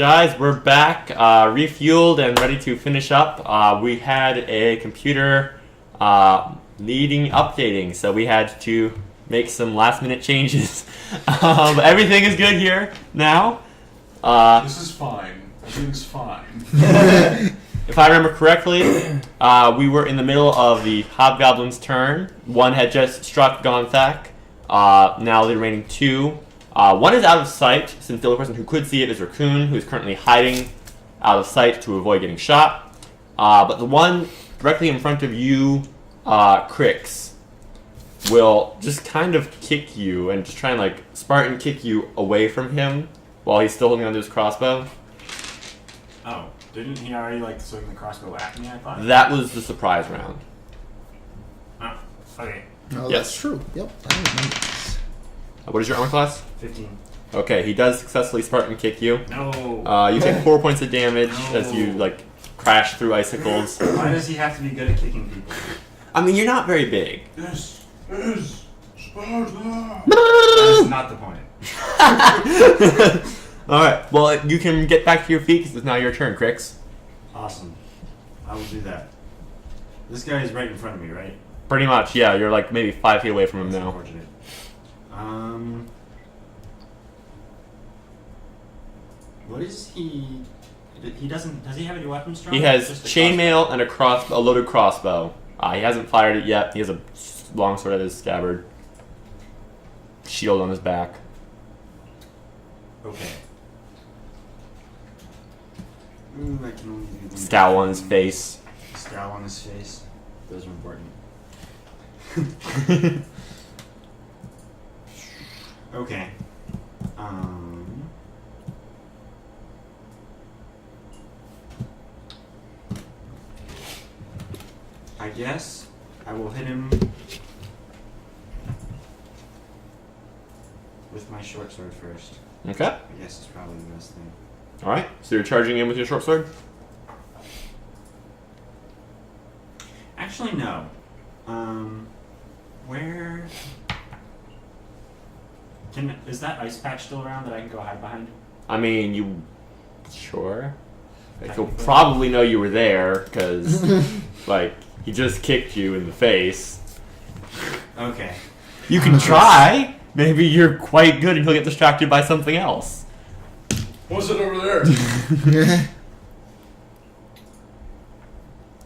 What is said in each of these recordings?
guys, we're back, refueled and ready to finish up. We had a computer needing updating, so we had to make some last-minute changes. Everything is good here now. This is fine. Everything's fine. If I remember correctly, we were in the middle of the Hobgoblin's turn. One had just struck Gonthak. Now the remaining two. One is out of sight, since the only person who could see it is Raccoon, who is currently hiding out of sight to avoid getting shot. But the one directly in front of you, Crix, will just kind of kick you and just try and like Spartan kick you away from him while he's still holding onto his crossbow. Oh, didn't he already like swing the crossbow at me, I thought? That was the surprise round. Oh, okay. Oh, Yes. that's true. Yep, I remember this. What is your armor class? 15. Okay, he does successfully Spartan kick you. No. You take 4 points of damage No. as you like crash through icicles. Why does he have to be good at kicking people? I mean, you're not very big. This is Sparta. That's not the point. Alright, well, you can get back to your feet because it's now your turn, Crix. Awesome. I will do that. This guy is right in front of me, right? Pretty much, yeah. You're like maybe 5 feet away from him That's now. unfortunate. What is he? He doesn't. Does he have any weapons drawn? He has Just a chainmail and a loaded crossbow. He hasn't fired it yet. He has a long sword at his scabbard. Shield on his back. crossbow? Okay. I can only do one. Scowl on his face. Scowl on his face. Those are important. Okay. I guess I will hit him with my short sword first. Okay. I guess it's probably the best thing. Alright, so you're charging in with your short sword? Actually, no. Where... Is that ice patch still around that I can go hide behind? I mean, you... Sure. Like, he'll Technically. probably know you were there, because, like, he just kicked you in the face. Okay. You can try! Maybe you're quite good and he'll get distracted by something else. What's it over there?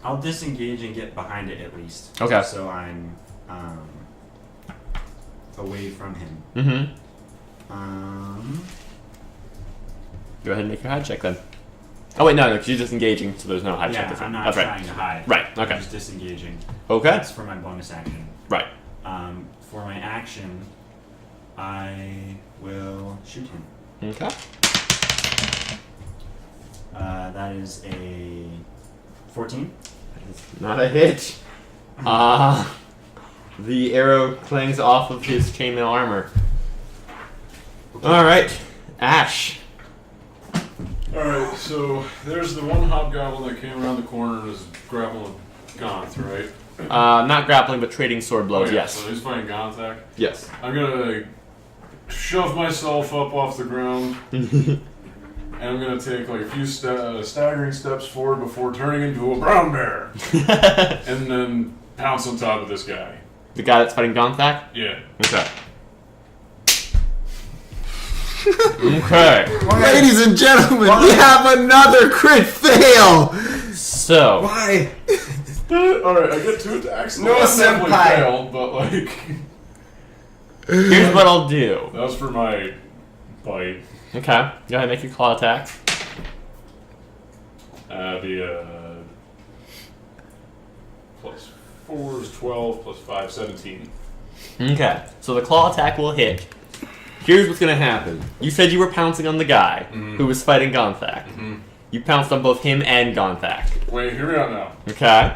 I'll disengage and get behind it at least. Okay. So I'm away from him. Mm-hmm. Um, Go ahead and make your hide check then. Oh wait, no, because you're disengaging, so there's no hide check. yeah, this I'm one. not That's trying right. to hide. Right, okay. I'm just disengaging. Okay. That's for my bonus action. Right. For my action, I will shoot him. Okay. That is a 14. It's not a hit. The arrow clangs off of his chainmail armor. Alright, Ash. Alright, so there's the one hobgoblin that came around the corner and is grappling Gonth, right? Not grappling, but trading sword blows, Oh, yeah, yes. So he's fighting Gonthak. Yes. I'm gonna shove myself up off the ground, and I'm gonna take like a few staggering steps forward before turning into a brown bear, and then pounce on top of this guy. The guy that's fighting Gonthak? Yeah. Okay. Okay. Ladies and gentlemen, we have another crit fail! So, Why? Alright, I get 2 attacks. No, That's definitely senpai. failed, but like here's what I'll do. that was for my bite. Okay. Go ahead and make your claw attack. The plus 4 is 12, plus 5, 17. Okay. So the claw attack will hit. Here's what's gonna happen. You said you were pouncing on the guy who was fighting Gonthak. You pounced on both him and Gonthak. Wait, hear me out now. Okay?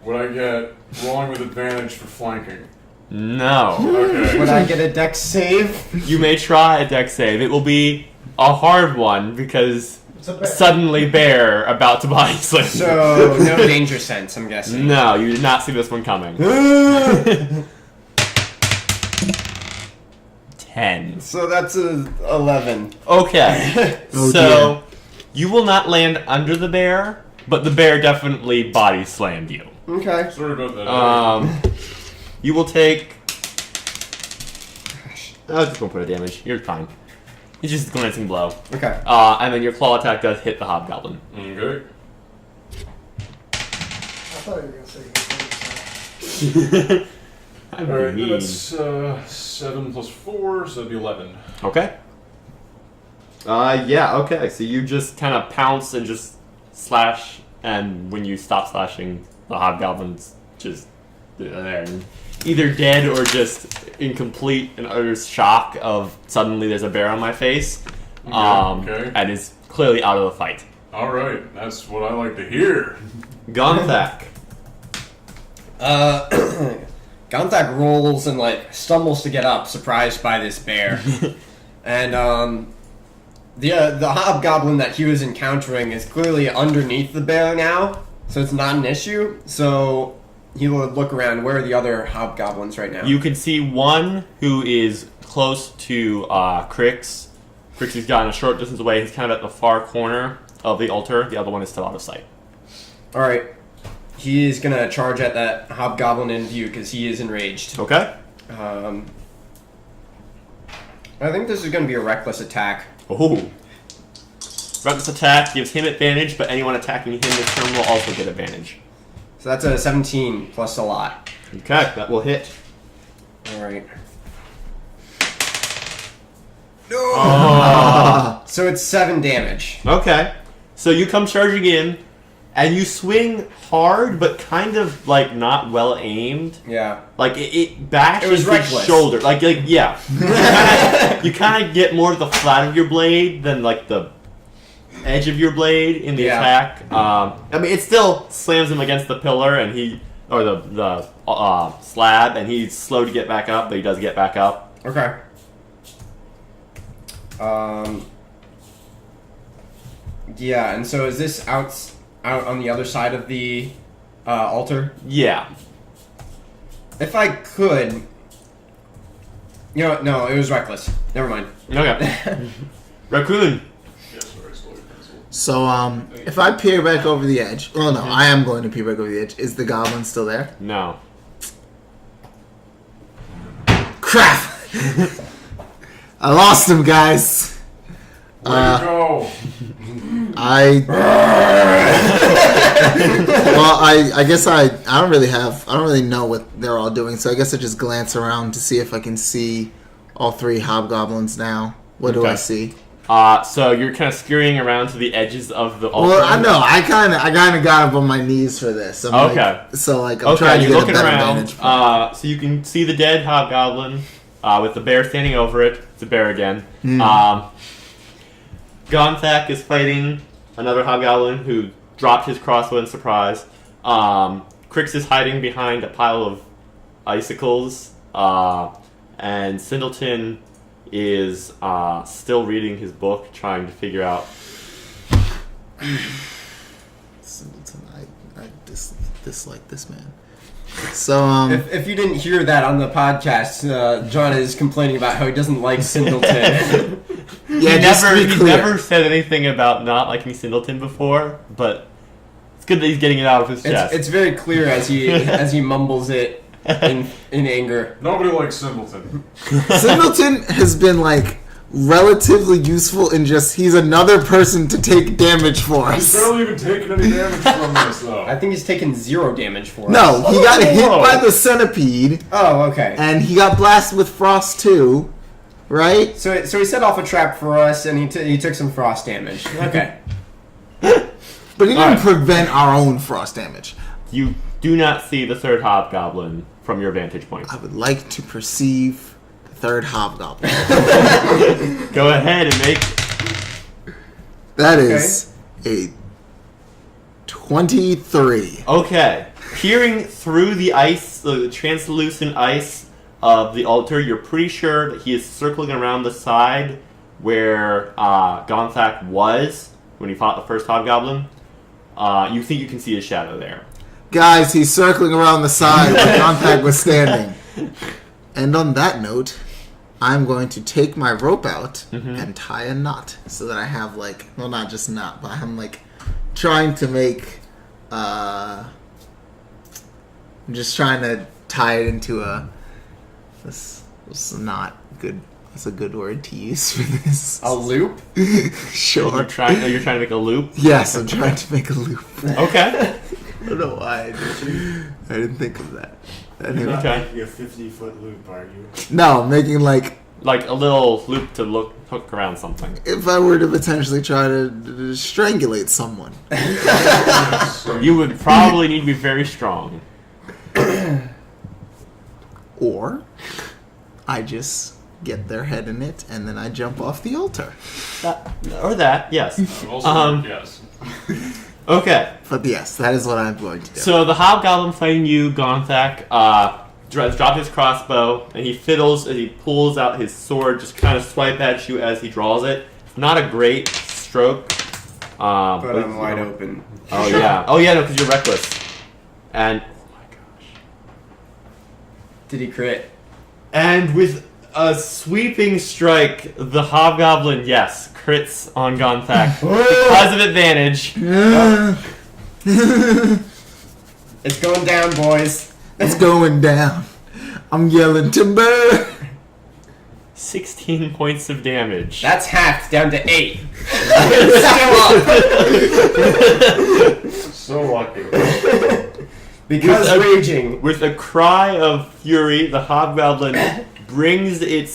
Would I get rolling with advantage for flanking? No. Okay. Would I get a dex save? You may try a dex save. It will be a hard one because It's a bear. suddenly bear about to body slam. So, no danger sense, I'm guessing. No, you did not see this one coming. 10. 10. So that's a 11. Okay. Oh, So you will not land under the bear, but the bear definitely body slammed you. Okay. Sorry about that. You will take. I was just gonna put a damage. You're fine. It's just a glancing blow. Okay. And then your claw attack does hit the hobgoblin. Okay. I thought you were going to say I'm Alright, mean. that's 7 plus 4, so that'd be 11. Okay. Yeah, okay. So you just kind of pounce and just slash, and when you stop slashing, the hobgoblin's just there. Either dead or just in complete and utter shock of suddenly there's a bear on my face. Okay. And is clearly out of the fight. Alright, that's what I like to hear. Gonthak. Gauntlet rolls and like stumbles to get up, surprised by this bear. And the hobgoblin that he was encountering is clearly underneath the bear now, so it's not an issue. So he would look around. Where are the other hobgoblins right now? You can see one who is close to Crix. Crix has gotten a short distance away. He's kind of at the far corner of the altar. The other one is still out of sight. All right. He is gonna charge at that hobgoblin in view because he is enraged. Okay. I think this is gonna be a reckless attack. Ooh. Reckless attack gives him advantage, but anyone attacking him this turn will also get advantage. So that's a 17 plus a lot. Okay, that will hit. All right. Oh. So it's 7 damage. Okay. So you come charging in, and you swing hard, but kind of like not well aimed. Yeah. Like it bashes It was his reckless. shoulder. Like yeah. You kind of get more of the flat of your blade than like the edge of your blade in the Yeah. attack. I mean, it still slams him against the pillar, and the slab, and he's slow to get back up, but he does get back up. Okay. Yeah, and so is this out on the other side of the altar? Yeah. If I could... You know what? No, it was reckless. Never mind. Okay. Raccoon. Yeah, sorry, slow your pencil. So, if I peer back over the edge, well, no, I am going to peer back over the edge. Is the goblin still there? No. Crap! I lost him, guys. Way to go! I guess I don't really know what they're all doing, so I guess I just glance around to see if I can see all 3 hobgoblins now. What do I Okay. see? So you're kind of scurrying around to the edges of the altar. Well, I know I kind of got up on my knees for this. I'm Okay. I'm trying to you're get a looking better around. vantage point. So you can see the dead hobgoblin with the bear standing over it. It's a bear again. Gonthak is fighting another hobgoblin who dropped his crossbow in surprise. Crix is hiding behind a pile of icicles. And Singleton is still reading his book, trying to figure out. Singleton, I dislike this man. So If you didn't hear that on the podcast, John is complaining about how he doesn't like Singleton. yeah, just to be He's clear. never said anything about not liking Singleton before, but it's good that he's getting it out of his chest. It's very clear as he mumbles it in anger. Nobody likes Simpleton. Singleton has been like relatively useful in just he's another person to take damage for He's us. barely even taking any damage from this, though. I think he's taken 0 damage for us. No, he got hit Whoa. by the centipede, Oh, okay. and he got blasted with frost too, right? So he set off a trap for us, and he took some frost damage. Okay. But he didn't Alright. prevent our own frost damage. You do not see the third hobgoblin from your vantage point. I would like to perceive the 3rd hobgoblin. Go ahead and make. That is a 23. Okay. Peering through the ice, the translucent ice of the altar, you're pretty sure that he is circling around the side where Gonthak was when he fought the first hobgoblin. You think you can see his shadow there. Guys, he's circling around the side where Contact was standing. And on that note, I'm going to take my rope out Mhm. and tie a knot so that I have like, well, not just knot, but I'm like trying to make, I'm just trying to tie it into this is not good. That's a good word to use for this. A loop? Sure. You're trying to make a loop? Yes, I'm trying to make a loop. Okay. I don't know why I didn't think of that. You're Anyway. not Okay. making a 50-foot loop, are you? No, making like, Like a little loop to hook around something. if I were to potentially try to strangulate someone. You would probably need to be very strong. Or I just get their head in it and then I jump off the altar. That, yes. Also, yes. Okay. But yes, that is what I'm going to do. So the hobgoblin fighting you, Gonthak, dropped his crossbow, and he fiddles as he pulls out his sword, just kind of swipe at you as he draws it. Not a great stroke. But I'm wide open. Oh yeah. Oh yeah, no, because you're reckless. And oh my gosh. Did he crit? And with a sweeping strike, the hobgoblin, yes, crits on Gonthak because of advantage. It's going down, boys. It's going down. I'm yelling timber. 16 points of damage. That's halved down to 8. Still up. So lucky. Because With a- raging. With a cry of fury, the hobgoblin brings its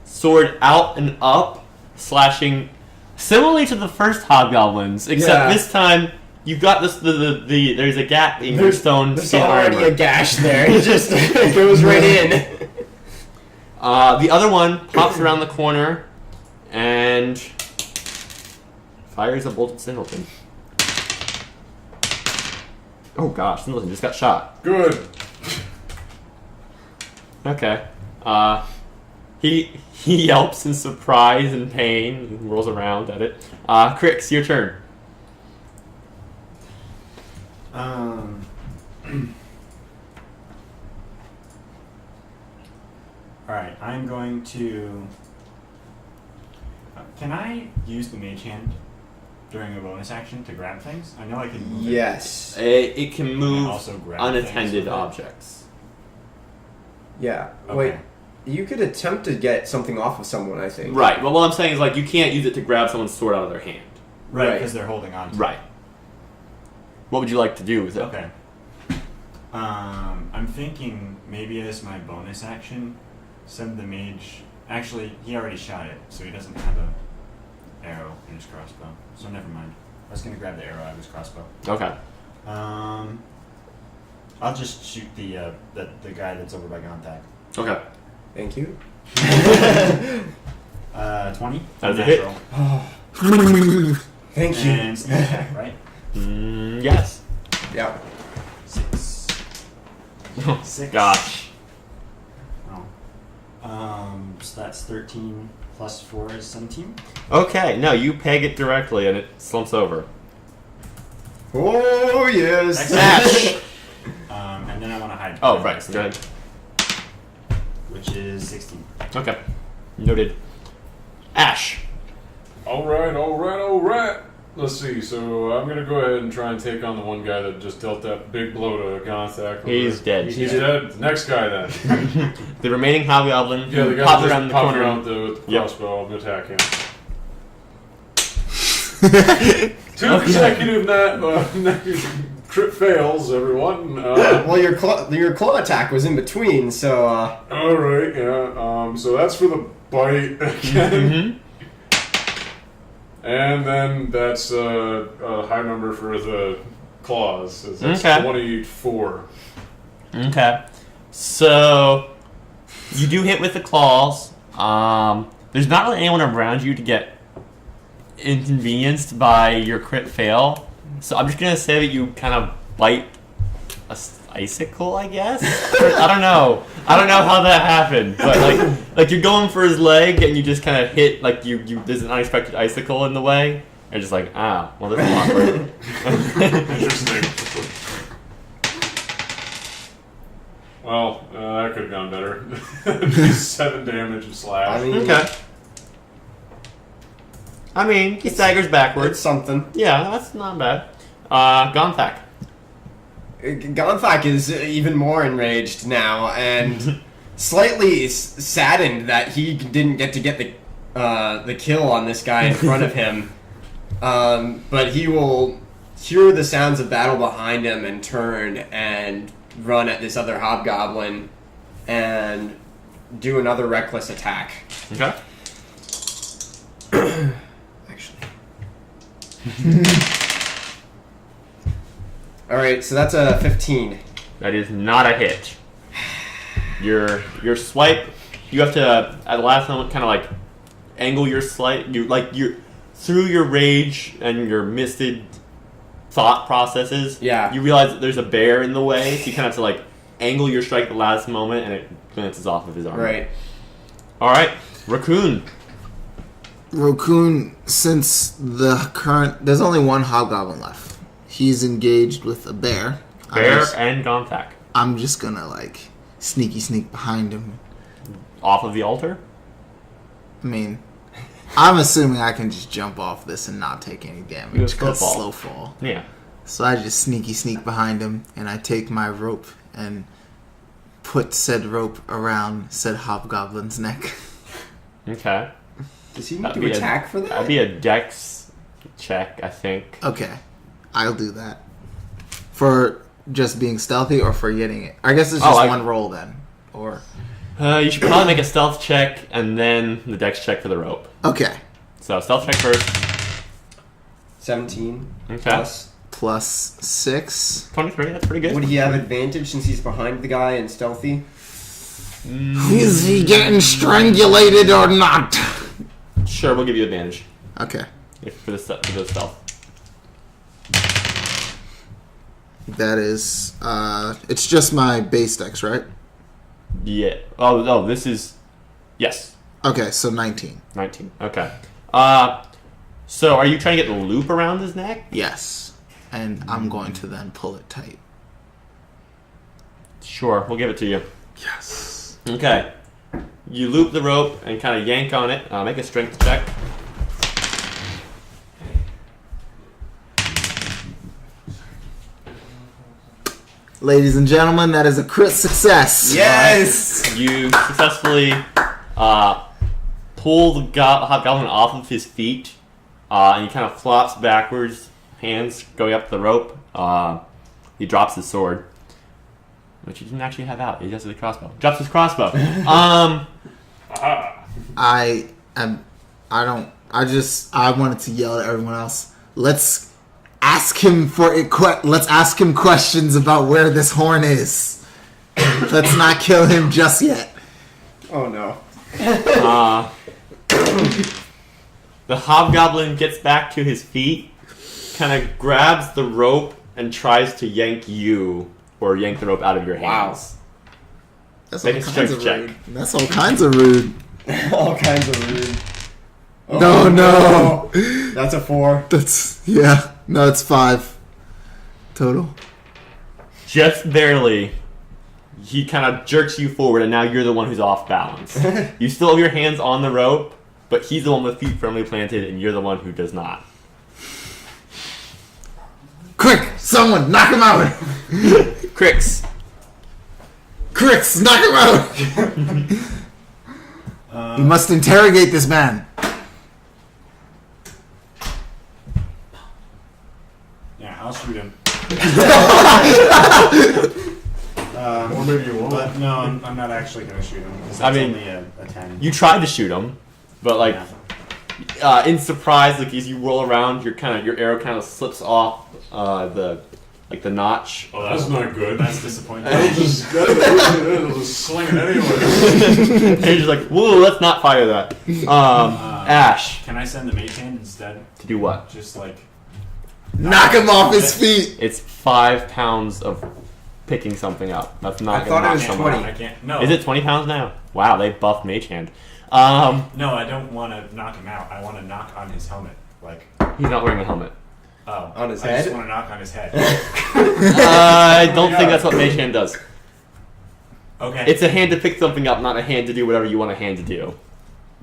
sword out and up, slashing similarly to the first hobgoblins, except Yeah. this time you've got this there's a gap in your stone There's skin already armor. a gash there. It just goes right in. The other one pops around the corner and fires a bolt at Singleton. Oh gosh, Singleton just got shot. Good. Okay. He yelps in surprise and pain and rolls around at it. Crix, your turn. Alright, I'm going to... Can I use the mage hand during a bonus action to grab things? I know I can move it. Yes. It can move also grab unattended things with it. objects. Yeah. Okay. Wait. You could attempt to get something off of someone, I think. Right. Well, what I'm saying is, like, you can't use it to grab someone's sword out of their hand. Right, Right. because they're holding on to it. Right. What would you like to do with it? Okay. I'm thinking maybe as my bonus action, send the mage... Actually, he already shot it, so he doesn't have a arrow in his crossbow. So never mind. I was going to grab the arrow out of his crossbow. Okay. I'll just shoot the guy that's over by Gonthak. Okay. Thank you. 20. That is a hit. Natural. Thank you. And sneak attack, right? Yes. Yeah. 6. Oh, 6. gosh. Oh. So that's 13 plus 4 is 17. Okay. No, you peg it directly and it slumps over. Oh, yes. Ash. And then I want to hide. Oh, right. Go ahead. Which is 16. Okay. Noted. Ash. Alright. Let's see, so I'm gonna go ahead and try and take on the one guy that just dealt that big blow to Gonthak. He's dead. He's dead? Next guy then. The remaining hobgoblin Yeah, the guy pops that around just the popped corner. around with the Yep. crossbow. I'm gonna attack him. Two consecutive crit fails, everyone. Well, your claw attack was in between, so Alright, yeah. So that's for the bite again. And then that's a high number for the claws. That's Okay. 24. Okay. So you do hit with the claws. There's not really anyone around you to get inconvenienced by your crit fail. So I'm just gonna say that you kind of bite a icicle, I guess. I don't know. I don't know how that happened, but like you're going for his leg and you just kind of hit like you there's an unexpected icicle in the way. And just like well this is awkward. Interesting. Well, that could have gone better. 7 damage of slash. I mean, Okay. I mean, he staggers it's backwards. something. Yeah, that's not bad. Gonthak. Gonthak is even more enraged now and slightly saddened that he didn't get the kill on this guy in front of him. But he will hear the sounds of battle behind him and turn and run at this other hobgoblin and do another reckless attack. Okay. Actually. Alright, so that's a 15. That is not a hit. Your swipe, you have to at the last moment kind of like angle your swipe. You through your rage and your misted thought processes. Yeah. You realize that there's a bear in the way, so you kind of have to like angle your strike at the last moment, and it glances off of his arm. Right. All right, Raccoon. Raccoon, since there's only one hobgoblin left. He's engaged with a bear. Bear and Gonthak. I'm just gonna like sneak behind him. Off of the altar? I mean, I'm assuming I can just jump off this and not take any You have damage because slow fall. slow fall. Yeah. So I just sneak behind him, and I take my rope and put said rope around said hobgoblin's neck. Okay. Does he need That'd to be attack for that? That'd be a dex check, I think. Okay, I'll do that. For just being stealthy or for getting it? I guess it's just one roll then. Or You should probably make a stealth check and then the dex check for the rope. okay, So stealth check first. 17 Okay. plus. +6. 23, that's pretty good. Would he have advantage since he's behind the guy and stealthy? Is he getting strangulated or not? Sure, we'll give you advantage Okay, for the stealth. that is. It's just my base dex, right? Yeah. Oh, this is... Yes, Okay, so 19. 19. Okay. So are you trying to get the loop around his neck? Yes, and I'm going to then pull it tight. Sure, we'll give it to you. Yes. Okay. You loop the rope and kind of yank on it. Make a strength check. Ladies and gentlemen, that is a crit success. Yes! You successfully pull the hobgoblin off of his feet, and he kind of flops backwards, hands going up the rope. He drops his sword, which he didn't actually have out. He just has a crossbow. Drops his crossbow. I wanted to yell at everyone else. Let's ask him let's ask him questions about where this horn is. Let's not kill him just yet. Oh no. The hobgoblin gets back to his feet, kind of grabs the rope, and tries to yank you, or yank the rope out of your hands. That's Make all a kinds strength of check. rude. That's all kinds of rude. All kinds of rude. No. That's a 4. No, it's 5 total. Just barely. He kind of jerks you forward, and now you're the one who's off balance. You still have your hands on the rope, but he's the one with feet firmly planted, and you're the one who does not. Quick, someone knock him out. Crix. Crix, knock him out. You must interrogate this man. Yeah, I'll shoot him. Or maybe you won't. But no, I'm not actually going to shoot him. 'Cause I that's mean, only a 10. You tried to shoot him, but like in surprise, like as you roll around, your arrow kind of slips off the notch. Oh, that's not good. That's disappointing. It'll just sling it anyway. And you're just like, whoa, let's not fire that. Ash, Can I send the mage hand instead? to do what? Just like Knock him off his feet. It's 5 pounds of picking something up. That's not I gonna thought it knock was someone 20. out. I can't. No. Is it 20 pounds now? Wow, they buffed Mage Hand. No, I don't want to knock him out. I want to knock on his helmet. Like, He's not wearing a helmet. oh, On his I head? just want to knock on his head. I don't think that's what Mage Hand does. Okay. It's a hand to pick something up, not a hand to do whatever you want a hand to do.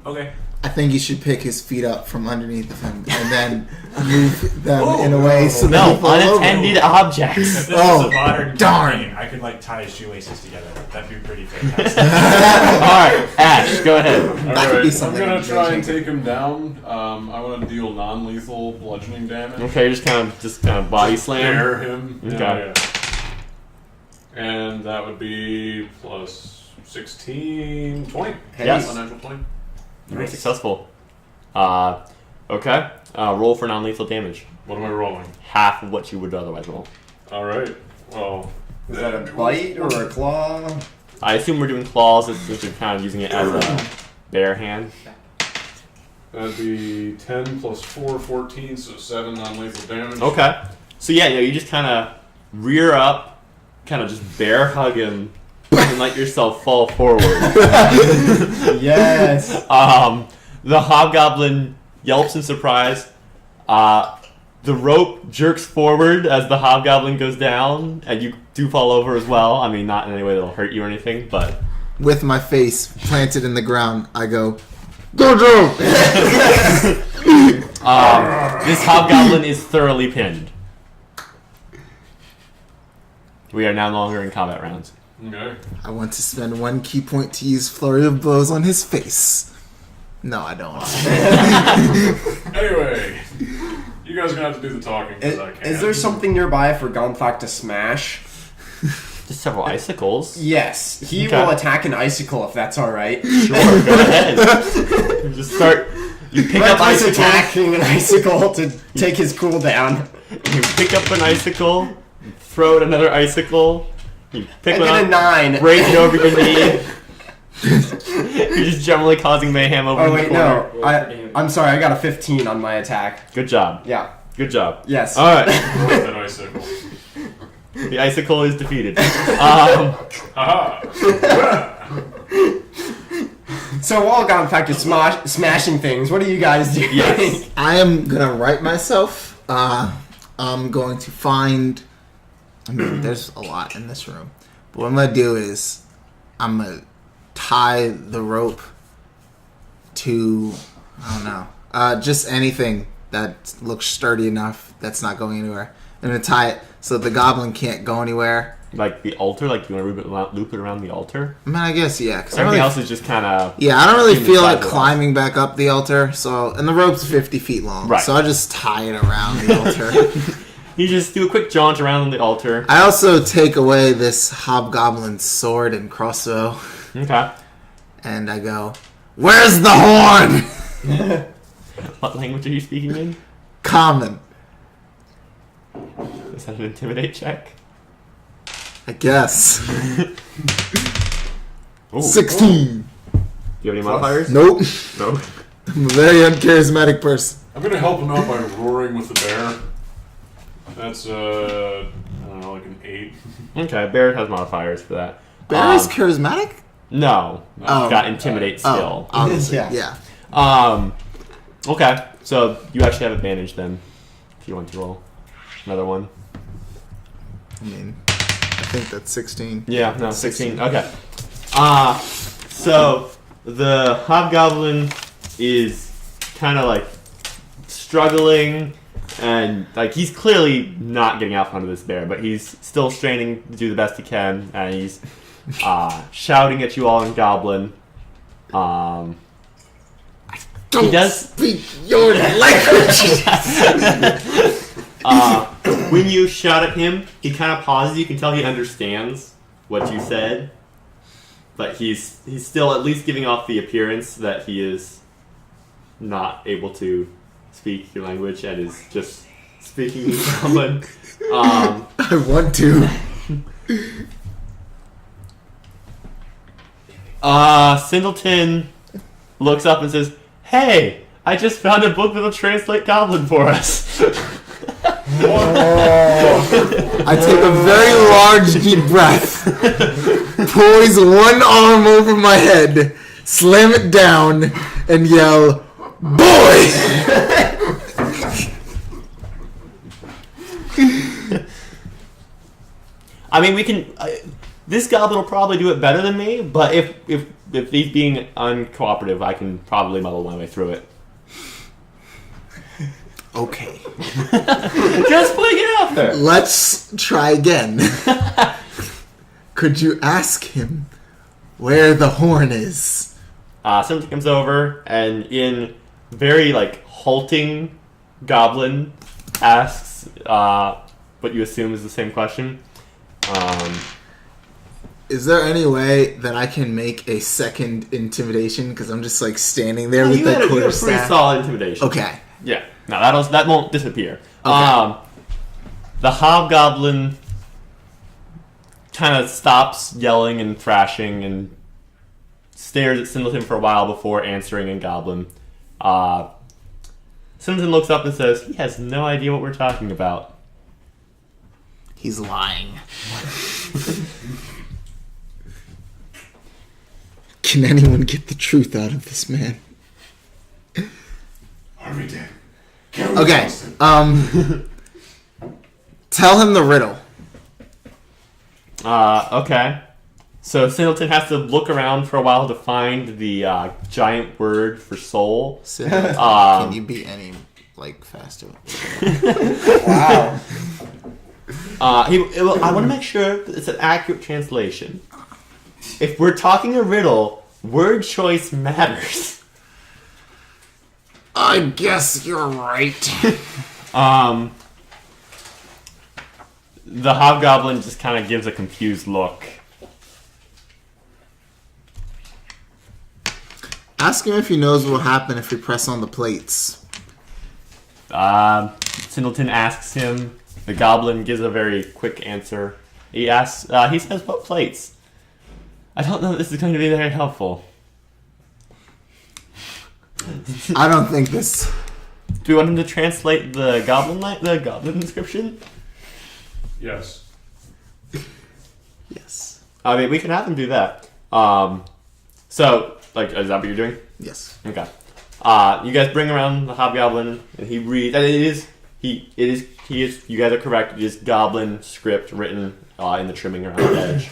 Okay. I think you should pick his feet up from underneath of him and then move them in a way so that No, he fall over. unattended objects. If this Oh, is a modern darn. campaign, I could like tie his shoelaces together. That'd be pretty fantastic. Alright, Ash, go ahead. All That could right, be I'm something gonna try and engaging. take him down. I want to deal non-lethal bludgeoning damage. Okay, you're just kind of body slam. Dare him. Okay. Yeah. And that would be plus 16, 20. Yes. Unnatural 20. Very successful. Okay. Roll for non-lethal damage. What am I rolling? Half of what you would otherwise roll. All right. Well, Is that a bite or a claw? I assume we're doing claws since you're kind of using it as a bare hand. that'd be 10 plus 4, 14, so 7 non-lethal damage. Okay. So yeah, you just kind of rear up, kind of just bear hug him, and let yourself fall forward. Yes. The hobgoblin yelps in surprise. The rope jerks forward as the hobgoblin goes down, and you do fall over as well. I mean, not in any way that'll hurt you or anything, but With my face planted in the ground, I go, Dojo! this hobgoblin is thoroughly pinned. We are now no longer in combat rounds. Okay. I want to spend 1 key point to use flurry of blows on his face. No, I don't. Anyway, you guys are gonna have to do the talking because I can't. Is there something nearby for Gauntlet to smash? Just several icicles. Yes. He Okay. will attack an icicle if that's alright. Sure, go ahead. Just start. You pick up Reckless icicles. attacking an icicle to take his cooldown. You pick up an icicle. Throw at another icicle. You pick I one get a up. 9. Break it over your knee. You're just generally causing mayhem over Oh in the wait, corner. no. I'm sorry, I got a 15 on my attack. Good job. Yeah. Good job. Yes. Alright. That icicle. The icicle is defeated. Haha! So while Gauntlet is smashing things, what are you guys doing? Yes. I am gonna right myself. I'm going to find. I mean, there's a lot in this room. But what I'm gonna do is, I'm gonna tie the rope to, I don't know, just anything that looks sturdy enough that's not going anywhere. I'm gonna tie it so the goblin can't go anywhere. Like the altar? Like you want to loop it around the altar? I mean, I guess, yeah. 'Cause I Everything really- else is just kind of... Yeah, I don't really Seems feel like sidewalk. climbing back up the altar, so and the rope's 50 feet long, Right. so I just tie it around the altar. You just do a quick jaunt around the altar. I also take away this hobgoblin's sword and crossbow, Okay. and I go, "Where's the horn?" What language are you speaking in? Common, Is that an intimidate check? I guess. Ooh. 16. Do you have any modifiers? Nope. No. I'm a very uncharismatic person. I'm gonna help him out by roaring with the bear. That's I don't know, like an 8. Okay, Barrett has modifiers for that. Bear is charismatic? No. Oh. Got intimidate still. Obviously, Yeah. yeah. Okay, so you actually have advantage then, if you want to roll another one. I mean, I think that's 16. Yeah, no, 16. Okay. So the hobgoblin is kind of like struggling, and like he's clearly not getting out from under this bear, but he's still straining to do the best he can, and he's shouting at you all in Goblin. He does. Speak your language! When you shout at him, he kind of pauses. You can tell he understands what you said, but he's still at least giving off the appearance that he is not able to speak your language and is just speaking in common. I want to. Singleton looks up and says, "Hey, I just found a book that'll translate Goblin for us." I take a very large deep breath, poise one arm over my head, slam it down, and yell, "Boy!" I mean, we can. This goblin will probably do it better than me, but if he's being uncooperative, I can probably muddle my way through it. Okay. Just putting it out there. Let's try again. Could you ask him where the horn is? Somebody comes over and in very halting goblin asks what you assume is the same question. Is there any way that I can make a second intimidation? Because I'm just standing there with You that had a pretty quarterstaff. solid intimidation. Okay. Yeah. No, that won't disappear. Okay. The hobgoblin kind of stops yelling and thrashing and stares at Singleton for a while before answering in Goblin. Singleton looks up and says, "He has no idea what we're talking about." He's lying. Can anyone get the truth out of this man? Harvey did. Okay. Tell him the riddle. Okay. So Singleton has to look around for a while to find the giant word for soul. So, can you be any faster? Wow. I want to make sure that it's an accurate translation. If we're talking a riddle, word choice matters. I guess you're right. The hobgoblin just kind of gives a confused look. Ask him if he knows what will happen if we press on the plates. Singleton asks him. The goblin gives a very quick answer. He asks. He says, "What plates?" I don't know that this is going to be very helpful. I don't think this. Do we want him to translate the goblin inscription? Yes. Yes. I mean, we can have him do that. So, is that what you're doing? Yes. Okay. You guys bring around the hobgoblin, and he reads. And he is. You guys are correct. It is goblin script written in the trimming around the edge.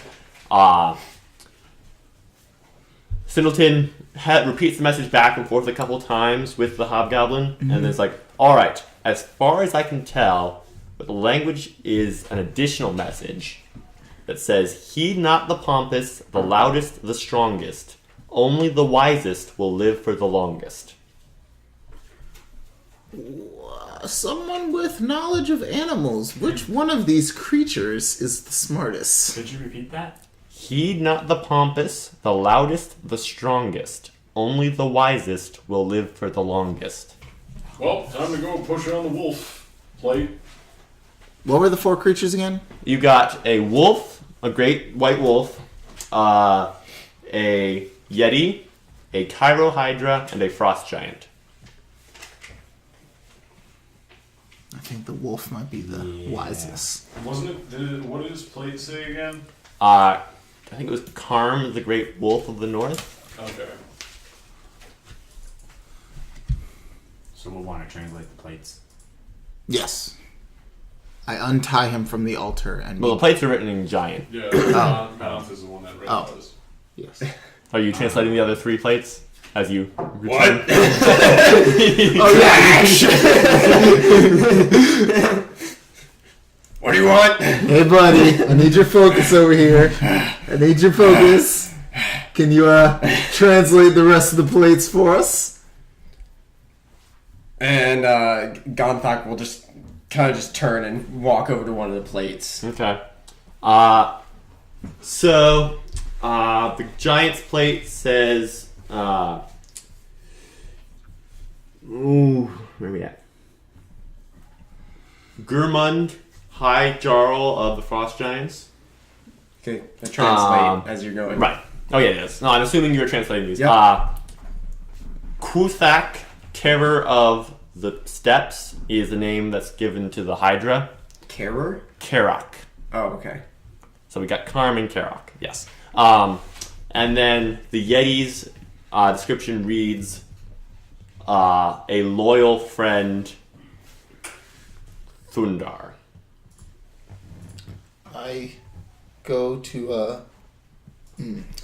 Singleton repeats the message back and forth a couple times with the hobgoblin, and then it's all right. As far as I can tell, but the language is an additional message that says, "Heed not the pompous, the loudest, the strongest. Only the wisest will live for the longest." Someone with knowledge of animals. Which one of these creatures is the smartest? Could you repeat that? Heed not the pompous, the loudest, the strongest. Only the wisest will live for the longest. Well, time to go push on the wolf plate. What were the four creatures again? You got a wolf, a great white wolf, a yeti, a chirohydra, and a frost giant. I think the wolf might be the wisest. Wasn't it? What did his plate say again? I think it was Karm, the great wolf of the north. Okay. So we'll want to translate the plates. Yes. I untie him from the altar and. Well, the plates are written in giant. Yeah. Mouth is the one that read this. Yes. Are you translating the other three plates as you return? What? Oh yeah. What do you want? Hey buddy, I need your focus over here. I need your focus. Can you translate the rest of the plates for us? And Gonthok will just kind of just turn and walk over to one of the plates. Okay. So the giant's plate says, where are we at? Gurmund, High Jarl of the Frost Giants. Okay, translate as you're going. Right. Oh yeah, it is. No, I'm assuming you were translating these. Yep. Kuthak, Terror of the Steppes, is the name that's given to the Hydra. Carer? Karak. Oh, okay. So we got Karm and Karak. Yes. And then the Yeti's description reads, a loyal friend, Thundar. I go to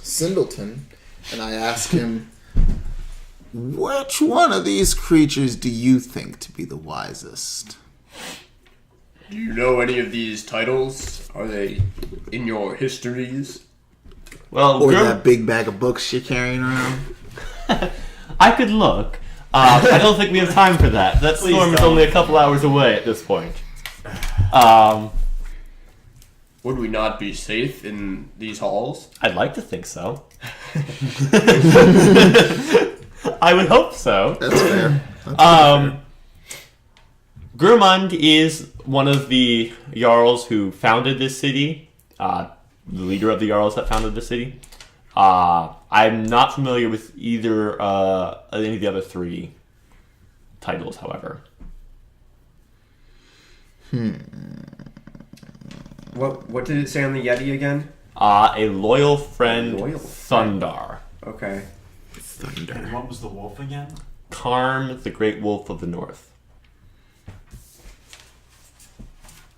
Singleton and I ask him, which one of these creatures do you think to be the wisest? Do you know any of these titles? Are they in your histories? Well, Or that big bag of books you're carrying around? I could look. I don't think we have time for that. That Please storm is don't. only a couple hours away at this point. Would we not be safe in these halls? I'd like to think so. I would hope so. That's fair. That's fair. Gurmund is one of the Jarls who founded this city. The leader of the Jarls that founded the city. I'm not familiar with either any of the other three titles, however. What did it say on the Yeti again? A loyal friend, Loyal Thundar. Okay. And what was the wolf again? Karm, the great wolf of the north.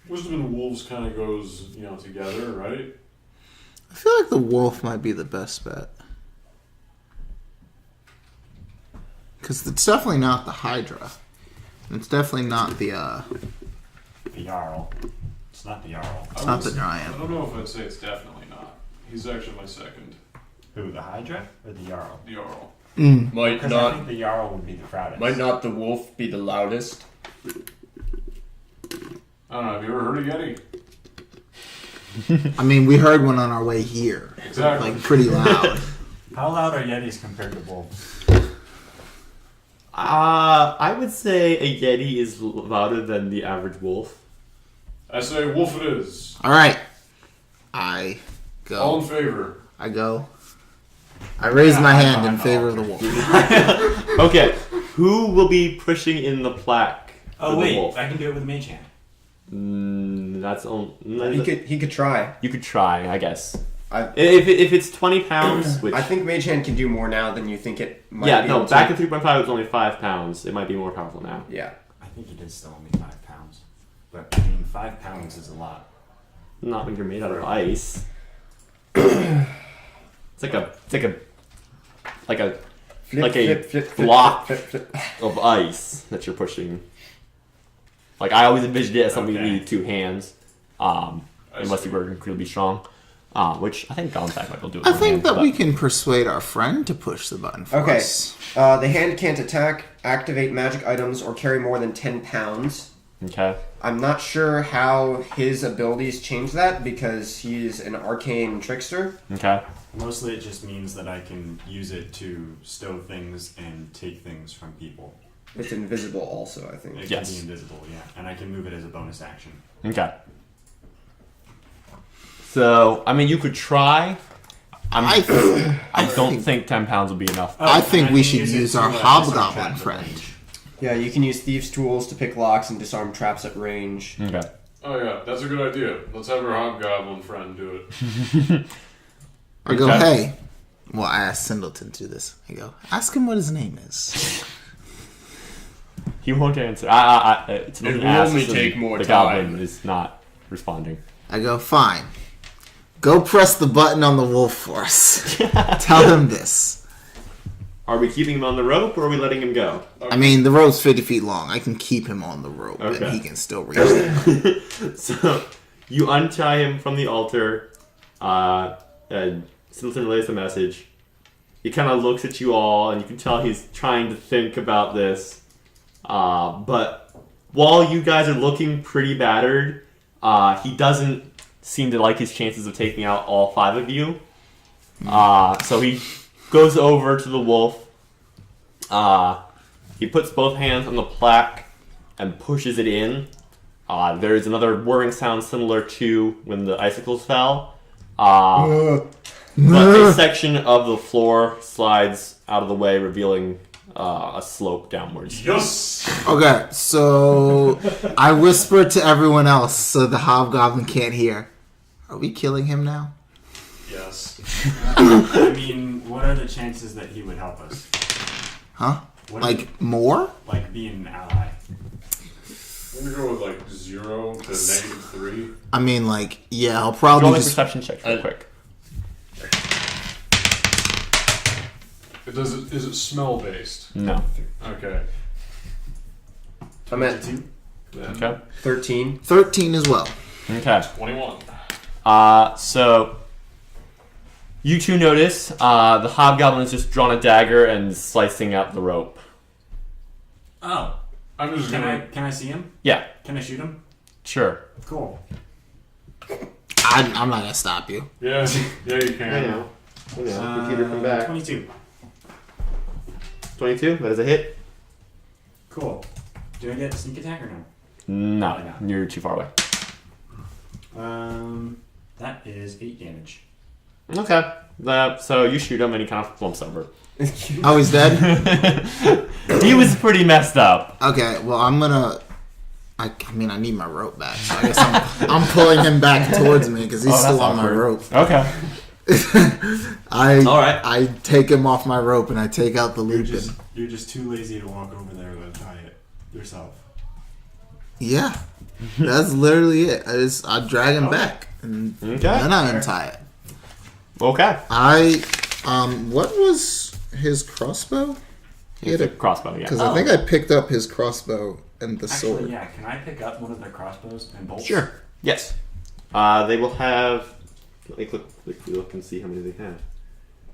Wisdom and wolves kind of goes, together, right? I feel like the wolf might be the best bet. Because it's definitely not the Hydra. And it's definitely not the, The Jarl. It's not the Jarl. it's not the I Giant. don't know if I'd say it's definitely not. He's actually my second, Who, the Hydra or the Jarl? the Jarl. Might Because I not. think the Jarl would be the proudest. Might not the wolf be the loudest? I don't know. Have you ever heard of Yeti? I mean, we heard one on our way here. Exactly. Like, pretty loud. How loud are Yetis compared to wolves? I would say a Yeti is louder than the average wolf. I say wolf it is. Alright. I All in go. favor. I go. I raise my I'm hand in the favor of the altar. wolf. Okay, who will be pushing in the plaque Oh for wait, the wolf? I can do it with Mage Hand. That's on. He could try. You could try, I guess. I If it's 20 pounds, which think Mage Hand can do more now than you think it might yeah, be no, able to. back in 3.5 it was only 5 pounds. It might be more powerful now. Yeah. I think it is still only 5 pounds. But I mean, 5 pounds is a lot. Not when you're made out of ice. It's like a Like a block. of ice that you're pushing. Like I always envisioned it as something you Okay. need 2 hands, unless you were incredibly strong. Which I think Gauntlet might be able to do. With I one think hand, that but- we can persuade our friend to push the button for Okay. us. The hand can't attack, activate magic items, or carry more than 10 pounds. Okay. I'm not sure how his abilities change that because he's an arcane trickster. Okay. Mostly it just means that I can use it to stow things and take things from people. It's invisible also, I It think. can Yes. be invisible, yeah. And I can move it as a bonus action. Okay. So I mean, you could try. I don't think 10 pounds will be enough. Oh, I think and we can should it use to, our disarm hobgoblin traps at friend. range. Yeah, you can use thieves' tools to pick locks and disarm traps at range. Okay. Oh yeah, that's a good idea. Let's have our hobgoblin friend do it. I go, Okay. hey. Well, I asked Singleton to do this. I go, ask him what his name is. He won't answer. It's It will asks only and take more the time. goblin is not responding. I go, fine. Go press the button on the wolf for us. Tell him this. Are we keeping him on the rope or are we letting him go? I mean, the rope's 50 feet long. I can keep him on the rope, Okay. and he can still reach there. So you untie him from the altar. And Singleton relays the message. He kind of looks at you all, and you can tell he's trying to think about this. But while you guys are looking pretty battered, he doesn't seem to like his chances of taking out all 5 of you. So he goes over to the wolf. He puts both hands on the plaque and pushes it in. There is another whirring sound similar to when the icicles fell. But a section of the floor slides out of the way, revealing a slope downwards. Yes. Okay, so I whisper to everyone else so the hobgoblin can't hear. Are we killing him now? Yes. I mean, what are the chances that he would help us? Huh? What Like, more? like being an ally? I'm gonna go with like 0 to -3. I mean, like, yeah, I'll Roll probably a just. perception check real quick. Is it smell based? No. Okay. I'm at Then Okay. 13. 13 as well. Okay. 21. So you two notice the hobgoblin has just drawn a dagger and slicing out the rope. Oh. I'm just gonna. Can I see him? Yeah, Can I shoot him? sure. Cool. I'm not gonna stop you. Yeah, you can. Computer come back. 22. 22. That is a hit. Cool. Do I get sneak attack or no? No, you're too far away. That is 8 damage. Okay. So you shoot him and he kind of flumps over. Oh, he's dead? He was pretty messed up. Okay, well, I'm gonna. I mean, I need my rope back, so I guess I'm pulling him back towards me because he's Oh, that's still on my awkward. rope. Okay. Alright. I take him off my rope and I take out the loop. And, You're just too lazy to walk over there and tie it yourself. yeah, that's literally it. I drag him back and Okay. then I untie it. Okay. What was his crossbow? He had It's a crossbow, yeah. Because I think I picked up his crossbow and the sword. Actually, yeah. Can I pick up one of their crossbows and bolts? Sure. Yes. They will have. Let me look and see how many they have.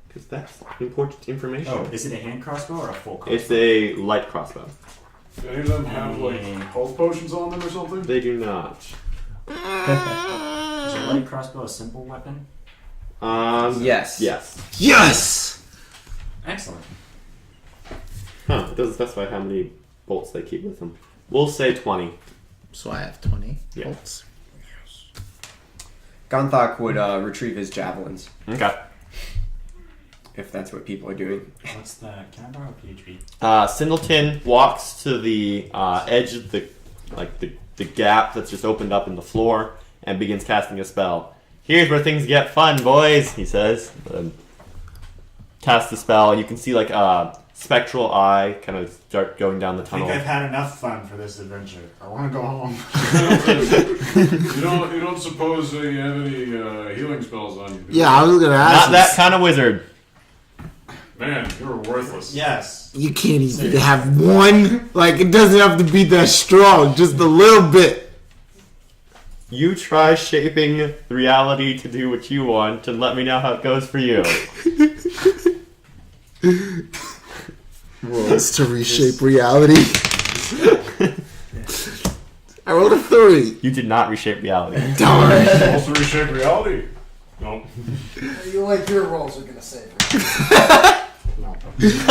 Because that's important information. Oh, is it a hand crossbow or a full crossbow? It's a light crossbow. Do any of them have like health potions on them or something? They do not. Is a light crossbow a simple weapon? Yes. Yes. Yes! Excellent. Huh. It doesn't specify how many bolts they keep with them. We'll say 20. So I have 20 Yeah. bolts. Gonthok would retrieve his javelins, Okay. if that's what people are doing. What's the? Can I borrow a PHP? Singleton walks to the edge of the gap that's just opened up in the floor and begins casting a spell. Here's where things get fun, boys, he says. Cast the spell. You can see like a spectral eye kind of start going down the I think tunnel. I've had enough fun for this adventure. I want to go home. You don't suppose you have any healing spells on you? do Yeah, I was gonna ask. Not that kind of wizard. you? Man, you're worthless. Yes. You can't even have one. Like, it doesn't have to be that strong, just a little bit. You try shaping reality to do what you want and let me know how it goes for you. Rolls to reshape reality. I rolled a 3. You did not reshape reality. Darn. Also reshape reality. Nope. You like your rolls are gonna save you. Just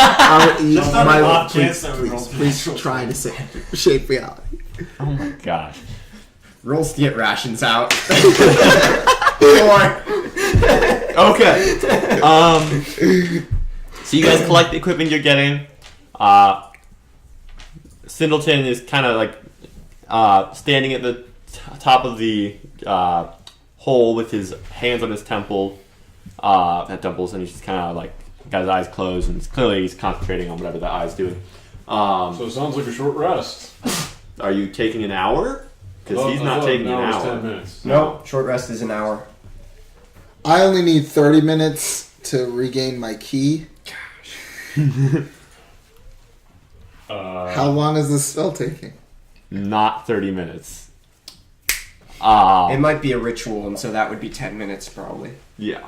on the off chance that we roll please try to shape reality. Oh my gosh. Rolls to get rations out. Okay. So you guys collect the equipment you're getting. Singleton is kind of like standing at the top of the hole with his hands on his temples, and he's just kind of like got his eyes closed, and clearly he's concentrating on whatever that eye's doing. So it sounds like a short rest. Are you taking an hour? Because he's not I thought taking an was hour. 10 minutes. No, short rest is an hour. I only need 30 minutes to regain my key. How long is this spell taking? Not 30 minutes. It might be a ritual, and so that would be 10 minutes probably. Yeah.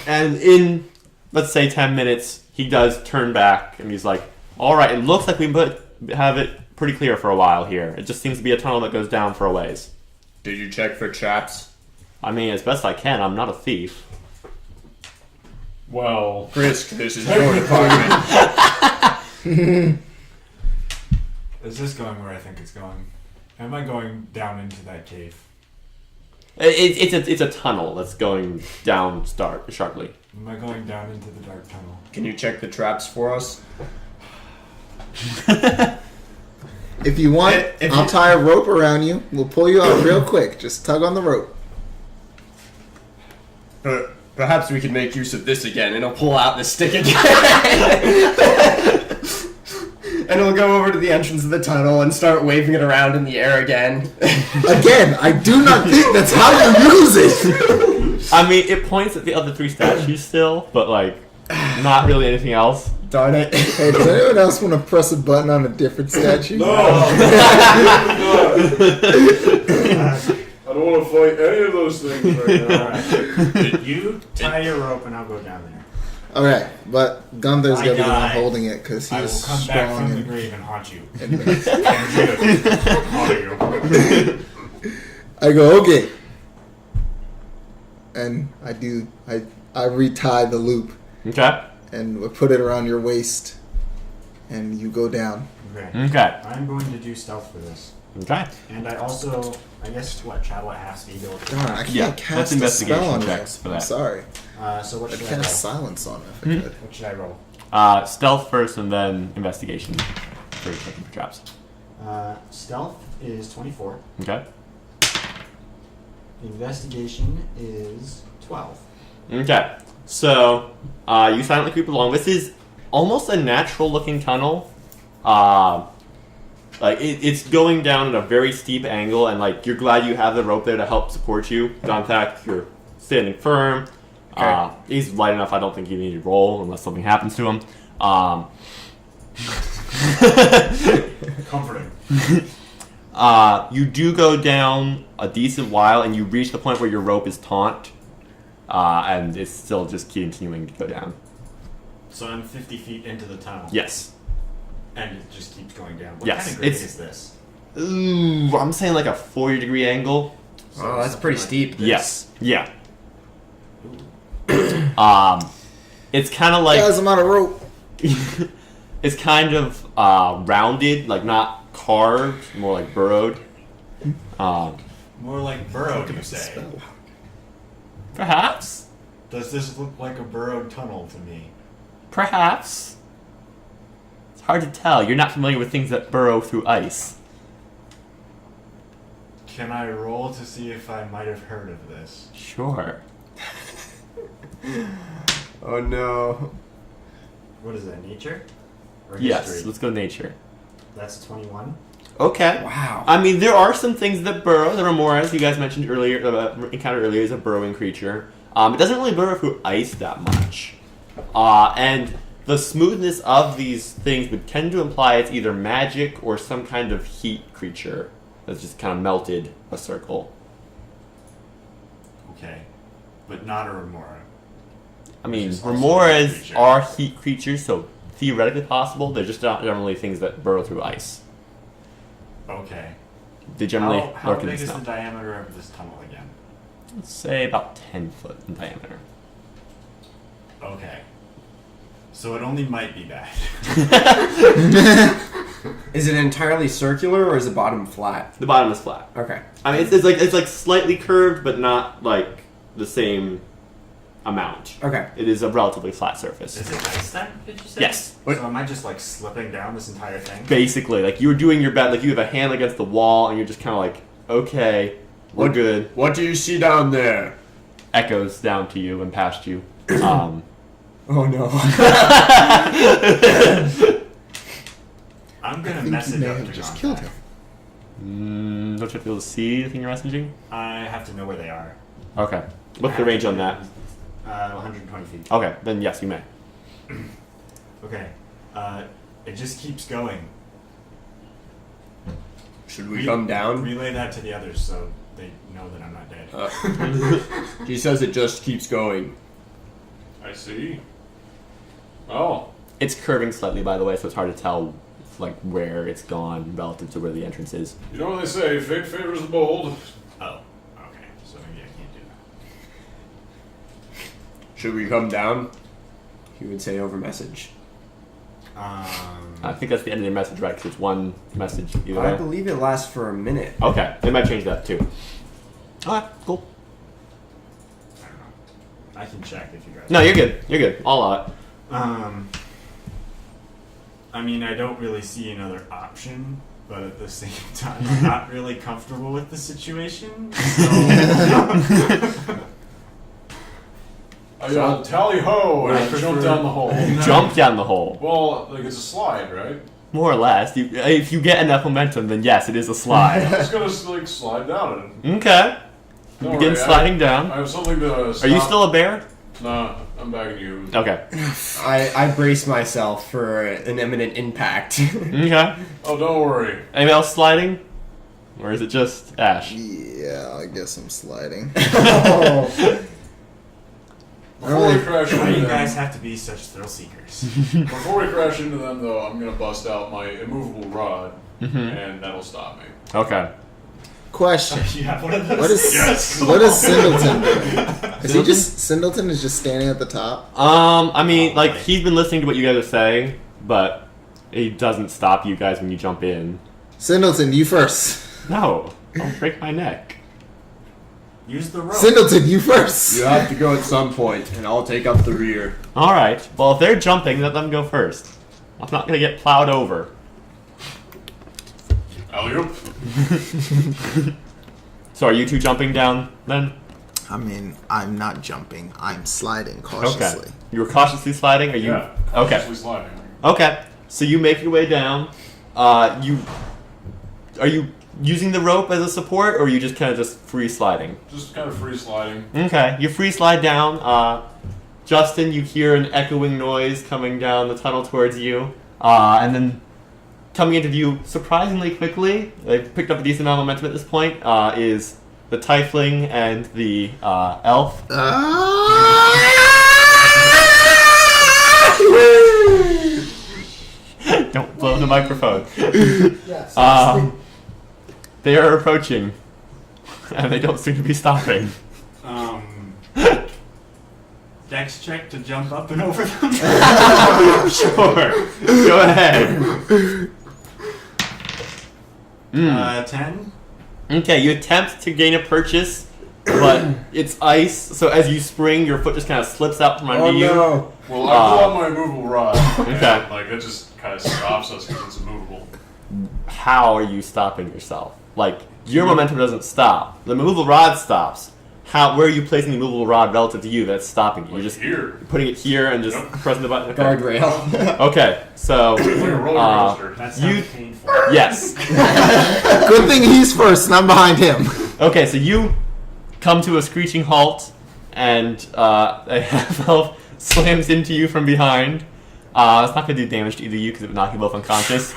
And in, let's say, 10 minutes, he does turn back and he's like, all right, it looks like we have it pretty clear for a while here. It just seems to be a tunnel that goes down for a ways. Did you check for traps? I mean, as best I can. I'm not a thief. Well, Chris, this is your department. Is this going where I think it's going? Am I going down into that cave? It's a tunnel that's going down sharply. Am I going down into the dark tunnel? Can you check the traps for us? If you want, If I'll you- tie a rope around you. We'll pull you out real quick. Just tug on the rope. Perhaps we could make use of this again, and I'll pull out the stick again. And he'll go over to the entrance of the tunnel and start waving it around in the air again. Again, I do not think that's how you use it. I mean, it points at the other 3 statues still, but like, not really anything else. Darn it. Hey, does anyone else want to press a button on a different statue? No! I don't want to fight any of those things right now. Alright. You tie your rope and I'll go down there. Alright, but Gunther's I going to be the one die. holding it because I will he's come back strong from the and... grave and haunt you. and I go, okay. And I retie the loop Okay. and we put it around your waist and you go down. Okay. Okay. I'm going to do stealth for this. Okay. And I also, I guess, travel at half speed. Darn, I can't Yeah, that's cast a investigation spell on you. checks for I'm that. sorry. So what I'd should I roll? cast silence on it if I could. What should I roll? Stealth first and then investigation for checking for traps. Stealth is 24. Okay. Investigation is 12. Okay. So, you silently creep along. This is almost a natural looking tunnel. Like it's going down at a very steep angle, and like you're glad you have the rope there to help support you. Gonthak, you're standing firm. Okay. He's light enough. I don't think you need to roll unless something happens to him. Comforting. You do go down a decent while, and you reach the point where your rope is taut, and it's still just continuing to go down. So I'm 50 feet into the tunnel. Yes. And it just keeps going down. What Yes, kind of grade it's- is this? Ooh, I'm saying like a 40-degree angle. Oh, that's pretty steep. Yes. Yeah. It's kind of like Guys, I'm out of rope. it's kind of rounded, like not carved, more like burrowed. More like burrowed, you say. Spell. Perhaps. Does this look like a burrowed tunnel to me? Perhaps. It's hard to tell. You're not familiar with things that burrow through ice. Can I roll to see if I might have heard of this? Sure. Oh no. What is that, nature? Or Yes. history? Let's go nature. That's 21. Okay. Wow. I mean, there are some things that burrow. The remora, as you guys mentioned earlier, encountered earlier, is a burrowing creature. It doesn't really burrow through ice that much. And the smoothness of these things would tend to imply it's either magic or some kind of heat creature that's just kind of melted a circle. Okay. But not a remora. I mean, Which is also a remoras heat creature. are heat creatures, so theoretically possible. They're just not generally things that burrow through ice. Okay. They generally How lurk in big the is snow. the diameter of this tunnel again? Let's say about 10 foot in diameter. Okay. So it only might be bad. Is it entirely circular or is the bottom flat? The bottom is flat. Okay. I mean, it's like slightly curved, but not like the same amount. Okay. It is a relatively flat surface. Is it ice then, did you say? Yes. So am I just like slipping down this entire thing? Basically, like you're doing your best, like you have a hand against the wall, and you're just kind of like, okay, we're What- good. What do you see down there? Echoes down to you and past you. Oh no. I'm I gonna think you message may up have to just Gonthak. killed him. Don't you have to be able to see the thing you're messaging? I have to know where they are. Okay. What's the range on that? 120 feet. Okay, then yes, you may. Okay. It just keeps going. Should we come down? Relay that to the others so they know that I'm not dead. He says it just keeps going. I see. Oh. It's curving slightly, by the way, so it's hard to tell like where it's gone relative to where the entrance is. You know what they say, fate favors the bold. Oh. Okay. So maybe I can't do that. Should we come down? He would say over message. I think that's the end of their message, right? Because it's one message either I way. believe it lasts for a minute. Okay, they might change that too. Alright, cool. I don't know. I can check if you guys. No, you're good. You're good. All out. I mean, I don't really see another option, but at the same time, I'm not really comfortable with the situation. So I yelled, tally ho, and I jumped down the hole. Jump down the hole. Well, like it's a slide, right? More or less. If you get enough momentum, then yes, it is a I'm slide. just gonna like slide down it. Okay. You Don't begin worry, sliding I down. have something to stop. Are you still a bear? Nah, I'm back at you. Okay. I brace myself for an imminent impact. Okay. Oh, don't worry. Anyone else sliding? Or is it just Ash? Yeah, I guess I'm sliding. Before we crash Why do into you guys them, have to be such thrill seekers? before we crash into them, though, I'm gonna bust out my immovable rod, Mm-hmm. and that'll stop me. Okay. Question. You have one of those? What is Yes. what is Singleton doing? Is he just Singleton is just standing at the top? I mean, like, Probably. he's been listening to what you guys are saying, but he doesn't stop you guys when you jump in. Singleton, you first. No. Don't break my neck. Use the rope. Singleton, you first. You have to go at some point, and I'll take up the rear. Alright. Well, if they're jumping, let them go first. I'm not gonna get plowed over. Alley-oop. So are you two jumping down then? I mean, I'm not jumping. I'm sliding cautiously. Okay. You were cautiously sliding? Are you Yeah. Okay. Cautiously sliding. Okay. So you make your way down. Are you using the rope as a support, or are you just kind of just free sliding? Just kind of free sliding. Okay, you free slide down. Justin, you hear an echoing noise coming down the tunnel towards you, and then coming into view surprisingly quickly. They've picked up a decent amount of momentum at this point. Is the tiefling and the elf? Don't blow the microphone. Yes. They are approaching, and they don't seem to be stopping. Dex check to jump up and over them. Sure. Go ahead. 10. Okay, you attempt to gain a purchase, but it's ice, so as you spring, your foot just kind of slips out from under you. no! Well, I pull out my immovable rod. Okay. And, like, it just kind of stops us because it's immovable. How are you stopping yourself? Like, your momentum doesn't stop. The movable rod stops. Where are you placing the movable rod relative to you that's stopping you? You're Like just here. putting it here and just Yep. pressing the button? Okay. Guardrail. Okay, so, It's like a roller coaster. That You- sounds painful. yes. Good thing he's first and I'm behind him. Okay, so you come to a screeching halt, and a half-elf slams into you from behind. It's not going to do damage to either of you because it would knock you both unconscious.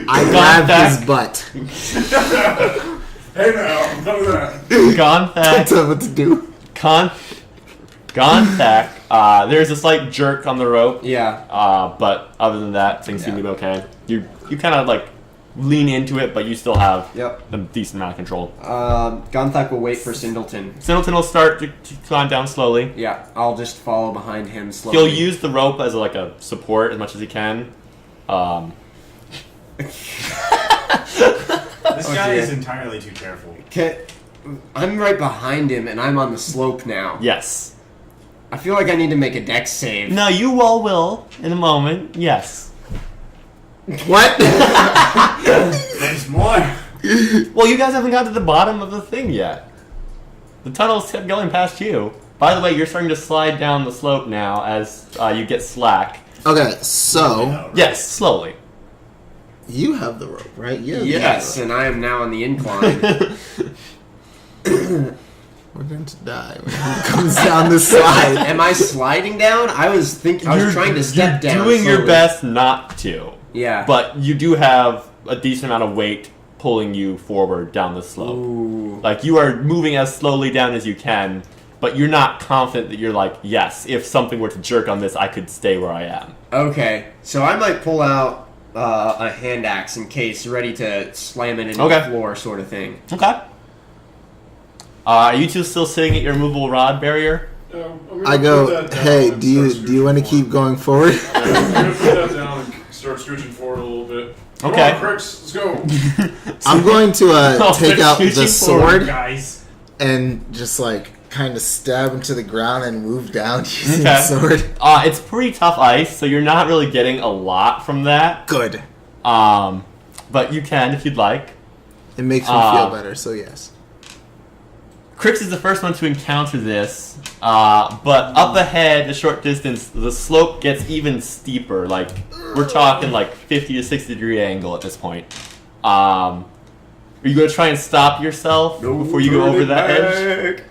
I Got grabbed that. his butt. Hey now, none of that. I Gonthak, tell him what to do. Gonthak, there's a slight jerk on the rope, Yeah. but other than that, things seem to be okay. You kind of like lean into it, but you still have Yep. a decent amount of control. Gunthak will wait for Singleton. Singleton will start to climb down slowly. Yeah, I'll just follow behind him slowly. He'll use the rope as like a support as much as he can. This guy dear. is entirely too careful. I'm right behind him, and I'm on the slope now. Yes. I feel like I need to make a dex save. No, you all will in a moment. Yes. What? There's more. Well, you guys haven't got to the bottom of the thing yet. The tunnel's kept going past you. By the way, you're starting to slide down the slope now as you get slack. Okay, so Yes, slowly. you have the rope, right? You have the Yes, rope. and I am now on the incline. We're going to die when he comes down the slide. Am I sliding down? I was trying to step down. You're doing your slowly. best not to, Yeah. but you do have a decent amount of weight pulling you forward down the slope. Ooh. Like, you are moving as slowly down as you can, but you're not confident that you're like, yes, if something were to jerk on this, I could stay where I am. Okay, so I might pull out a hand axe in case, ready to slam it into Okay. the floor, sort of thing. Okay. Are you two still sitting at your movable rod barrier? Yeah, I'm gonna I put go, that down hey, and do you start want to scooching keep going forward? forward. Yeah, I'm gonna put that down and start scooching forward a little bit. Come Okay. on, Cricks, let's go. I'm going to Oh, take they're out the scooching forward, sword Guys. and just like kind of stab him to the ground and move down using Okay. the sword. It's pretty tough ice, so you're not really getting a lot from that. Good. But you can if you'd like. It makes me feel better, so yes. Crix is the first one to encounter this, but up ahead, a short distance, the slope gets even steeper. Like, we're talking like 50 to 60 degree angle at this point. Are you going to try and stop yourself before you go over that edge?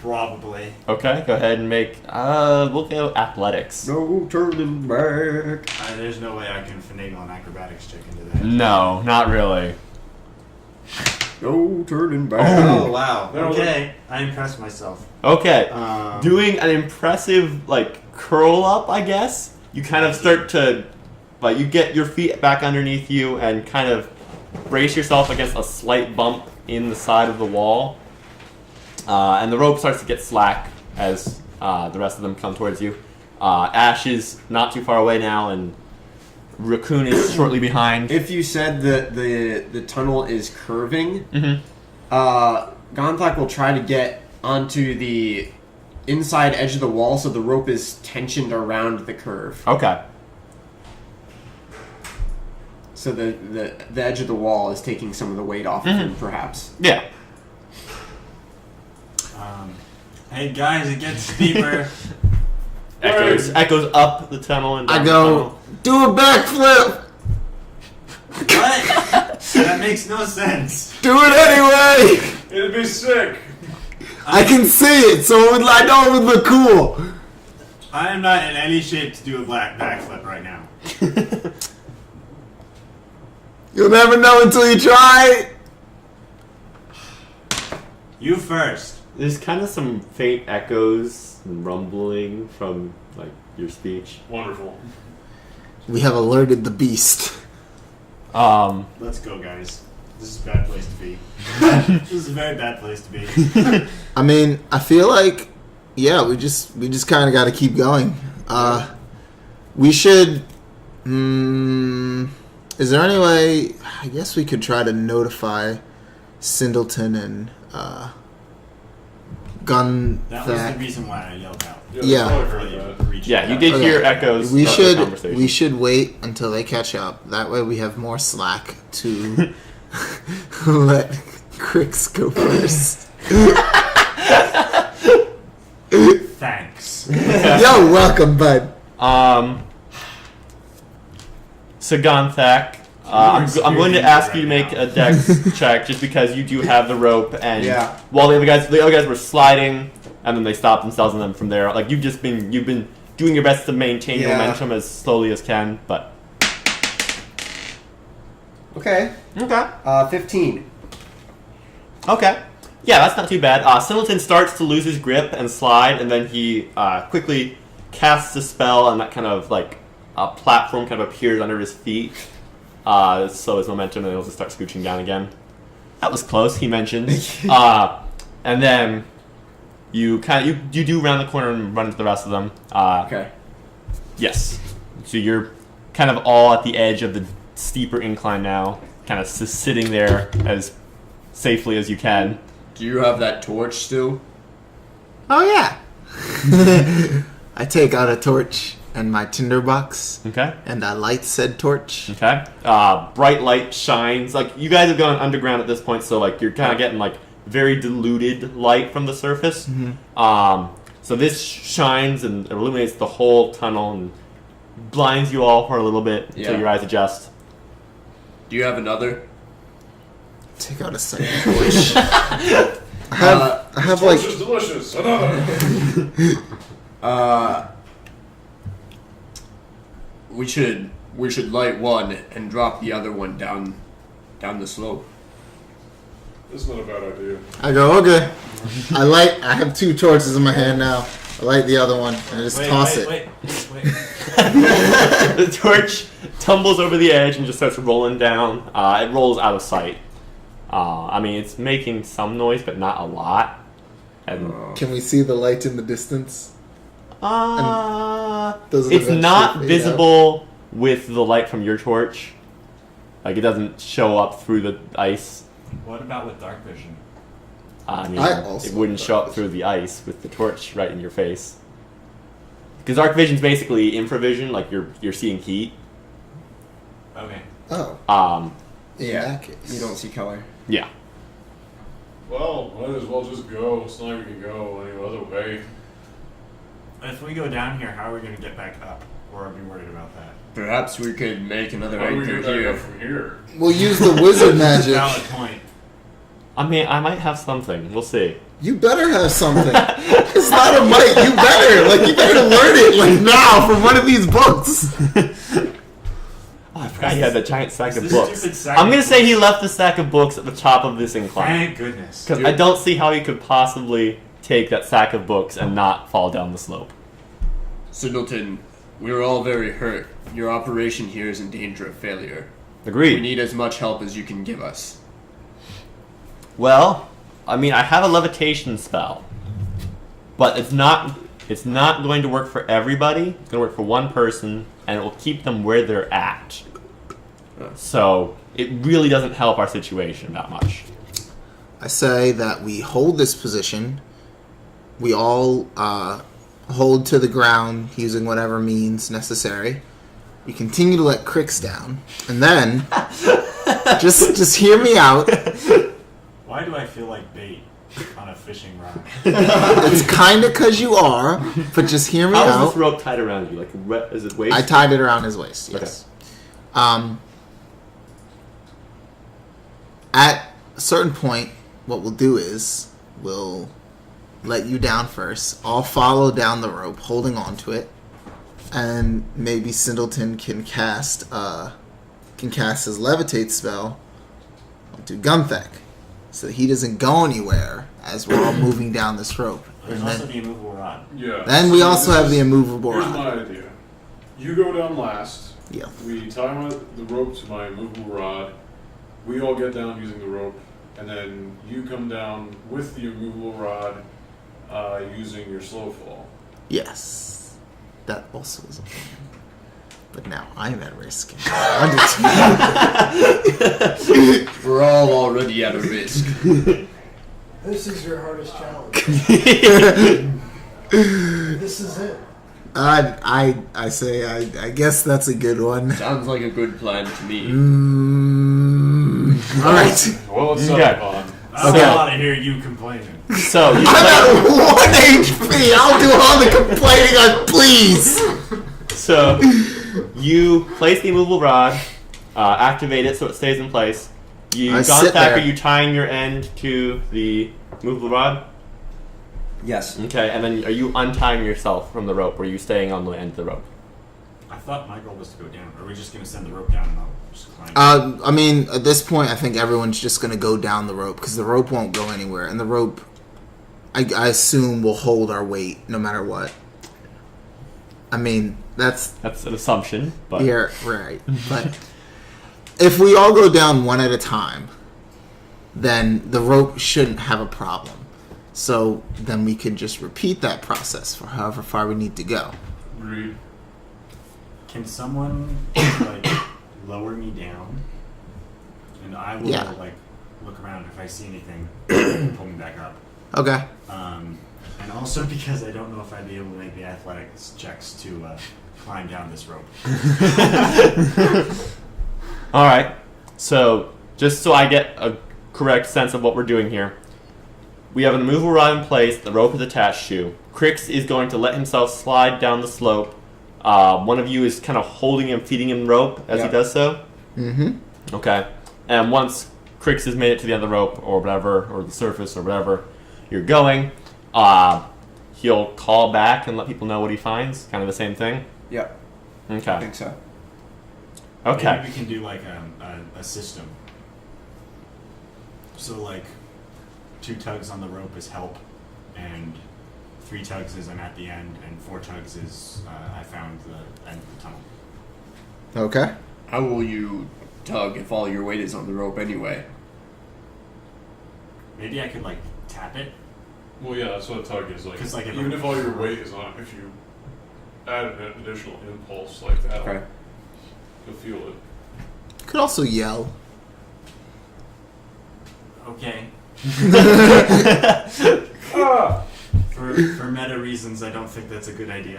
Probably. Okay, go ahead and make, we'll go athletics. No turning back. There's no way I can finagle an acrobatics check into that. No, not really. No turning back. Oh, wow. No, Okay. I impressed myself. Okay, Um, doing an impressive, like, curl up, I guess. You kind of start to, like, you get your feet back underneath you and kind of brace yourself against a slight bump in the side of the wall. And the rope starts to get slack as the rest of them come towards you. Ash is not too far away now, and Raccoon is shortly behind. If you said that the tunnel is curving, Mm-hmm. Gonthak will try to get onto the inside edge of the wall so the rope is tensioned around the curve. Okay. So the edge of the wall is taking some of the weight off of him, perhaps. Yeah. Hey guys, it gets steeper. Echoes up the tunnel and down I the go, tunnel. do a backflip! What? That makes no sense. Do it anyway! It'd be sick. I can see it, so I know it would look cool. I am not in any shape to do a black backflip right now. You'll never know until you try. You first. There's kind of some faint echoes and rumbling from, like, your speech. Wonderful. We have alerted the beast. Let's go, guys. This is a bad place to be. This is a very bad place to be. I mean, I feel like, yeah, we just kind of got to keep going. We should. Is there any way? I guess we could try to notify Singleton and Gunthak. That was the reason why I yelled out. Yeah. I heard that. Yeah, you did Okay. hear echoes. We of the should conversation. wait until they catch up. That way we have more slack to let Crix go first. Thanks. Yo, welcome, bud. So Gonthak, I'm going to ask you to make a dex check just because you do have the rope, and Yeah. while the other guys were sliding, and then they stopped themselves, and then from there, like you've been doing your best to maintain Yeah. momentum as slowly as can, but Okay. 15. Okay. Yeah, that's not too bad. Singleton starts to lose his grip and slide, and then he quickly casts a spell, and that kind of like a platform kind of appears under his feet. So his momentum, and he'll just start scooching down again. That was close, he mentioned. And then you do round the corner and run into the rest of them. Okay. Yes. So you're kind of all at the edge of the steeper incline now, kind of sitting there as safely as you can. Do you have that torch still? Oh yeah. I take out a torch and my tinderbox, Okay. and I light said torch. Okay. Bright light shines. Like, you guys have gone underground at this point, so like you're kind of getting like very diluted light from the surface. So this shines and illuminates the whole tunnel and blinds you all for a little bit until Yeah. your eyes adjust. Do you have another? Take out a second torch. I have like Torch is delicious. Another. We should light one and drop the other one down the slope. This is not a bad idea. I go, okay. I have 2 torches in my hand now. I light the other one and I just toss it. Wait. The torch tumbles over the edge and just starts rolling down. It rolls out of sight. I mean, it's making some noise, but not a lot. And Can we see the light in the distance? Does it it's eventually not fade visible with the light from your torch. Like, it doesn't show up through the ice. What about with dark vision? I mean, I also it wouldn't have show dark up through the ice with the torch right in your face. Because dark vision's basically infravision, like you're seeing heat. Okay. Oh, Um, in that case. You don't see color. yeah. Well, might as well just go. It's not like we can go any other way. If we go down here, how are we going to get back up? Or are we worried about that? Perhaps we could make another How do we exit get back here. up from here? We'll use the wizard magic. Valid point. I mean, I might have something. We'll see. You better have something. It's not a might. You better. Like, you better learn it, like, now from one of these books. Oh, I forgot he had that giant sack of This books. stupid sack I'm of going to say he books. left the sack of books at the top of this incline. Thank goodness. Because I don't see how he could possibly take that sack of books and not fall down the slope. Singleton, we are all very hurt. Your operation here is in danger of failure. Agreed. We need as much help as you can give us. Well, I mean, I have a levitation spell, but it's not going to work for everybody. It's going to work for one person, and it will keep them where they're at. So it really doesn't help our situation that much. I say that we hold this position. We all hold to the ground using whatever means necessary. We continue to let Crix down, and then just hear me out. Why do I feel like bait on a fishing rod? It's kind of because you are, but just hear me How is out. this rope tied around you? Like, is it waist? I tied it around his waist. Yes. At a certain point, what we'll do is we'll let you down first. I'll follow down the rope, holding on to it, and maybe Singleton can cast his levitate spell onto Gunthek, so that he doesn't go anywhere as we're all moving down this rope. There's And also then, the immovable rod. Yeah. then we So also this have is- the immovable Here's rod. my idea. You go down last. Yeah. We tie the rope to my immovable rod. We all get down using the rope, and then you come down with the immovable rod using your slow fall. Yes. That also is a plan. But now I'm at risk. We're all already at a risk. This is your hardest challenge. This is it. I say I guess that's a good one. Sounds like a good plan to me. All right. Well, it's Okay. up on. I don't Okay. want to hear you complaining. So you I'm play- at 1 HP. I'll do all the complaining on, please. So you place the immovable rod, activate it so it stays in place. You I Gunthak, sit there. are you tying your end to the movable rod? Yes. Okay, and then are you untying yourself from the rope, or are you staying on the end of the rope? I thought my goal was to go down. Are we just going to send the rope down and I'll just climb? I mean, at this point, I think everyone's just gonna go down the rope because the rope won't go anywhere, and the rope, I assume, will hold our weight no matter what. I mean, that's That's an assumption, but yeah, right. But if we all go down one at a time, then the rope shouldn't have a problem. So then we can just repeat that process for however far we need to go. Agreed. Can someone like lower me down, and I will Yeah. like look around if I see anything, pull me back up. Okay. And also because I don't know if I'd be able to make the athletics checks to climb down this rope. all right. So just so I get a correct sense of what we're doing here, we have an immovable rod in place. The rope is attached to. Crix is going to let himself slide down the slope. One of you is kind of holding him, feeding him rope as he Yeah. does so. Mm-hmm. Okay. And once Crix has made it to the end of the rope or whatever, or the surface or whatever you're going, he'll call back and let people know what he finds. Kind of the same thing. Yep. I Okay. think so. Okay. Maybe we can do like a system. So like 2 tugs on the rope is help, and 3 tugs is I'm at the end, and 4 tugs is I found the end of the tunnel. Okay. How will you tug if all your weight is on the rope anyway? Maybe I could like tap it. Well, yeah, that's what a tug is like. 'Cause, like, if even I'm- if all your weight is on, if you add an additional impulse like that, Okay. you'll feel it. Could also yell. Okay. Ah! For meta reasons, I don't think that's a good idea.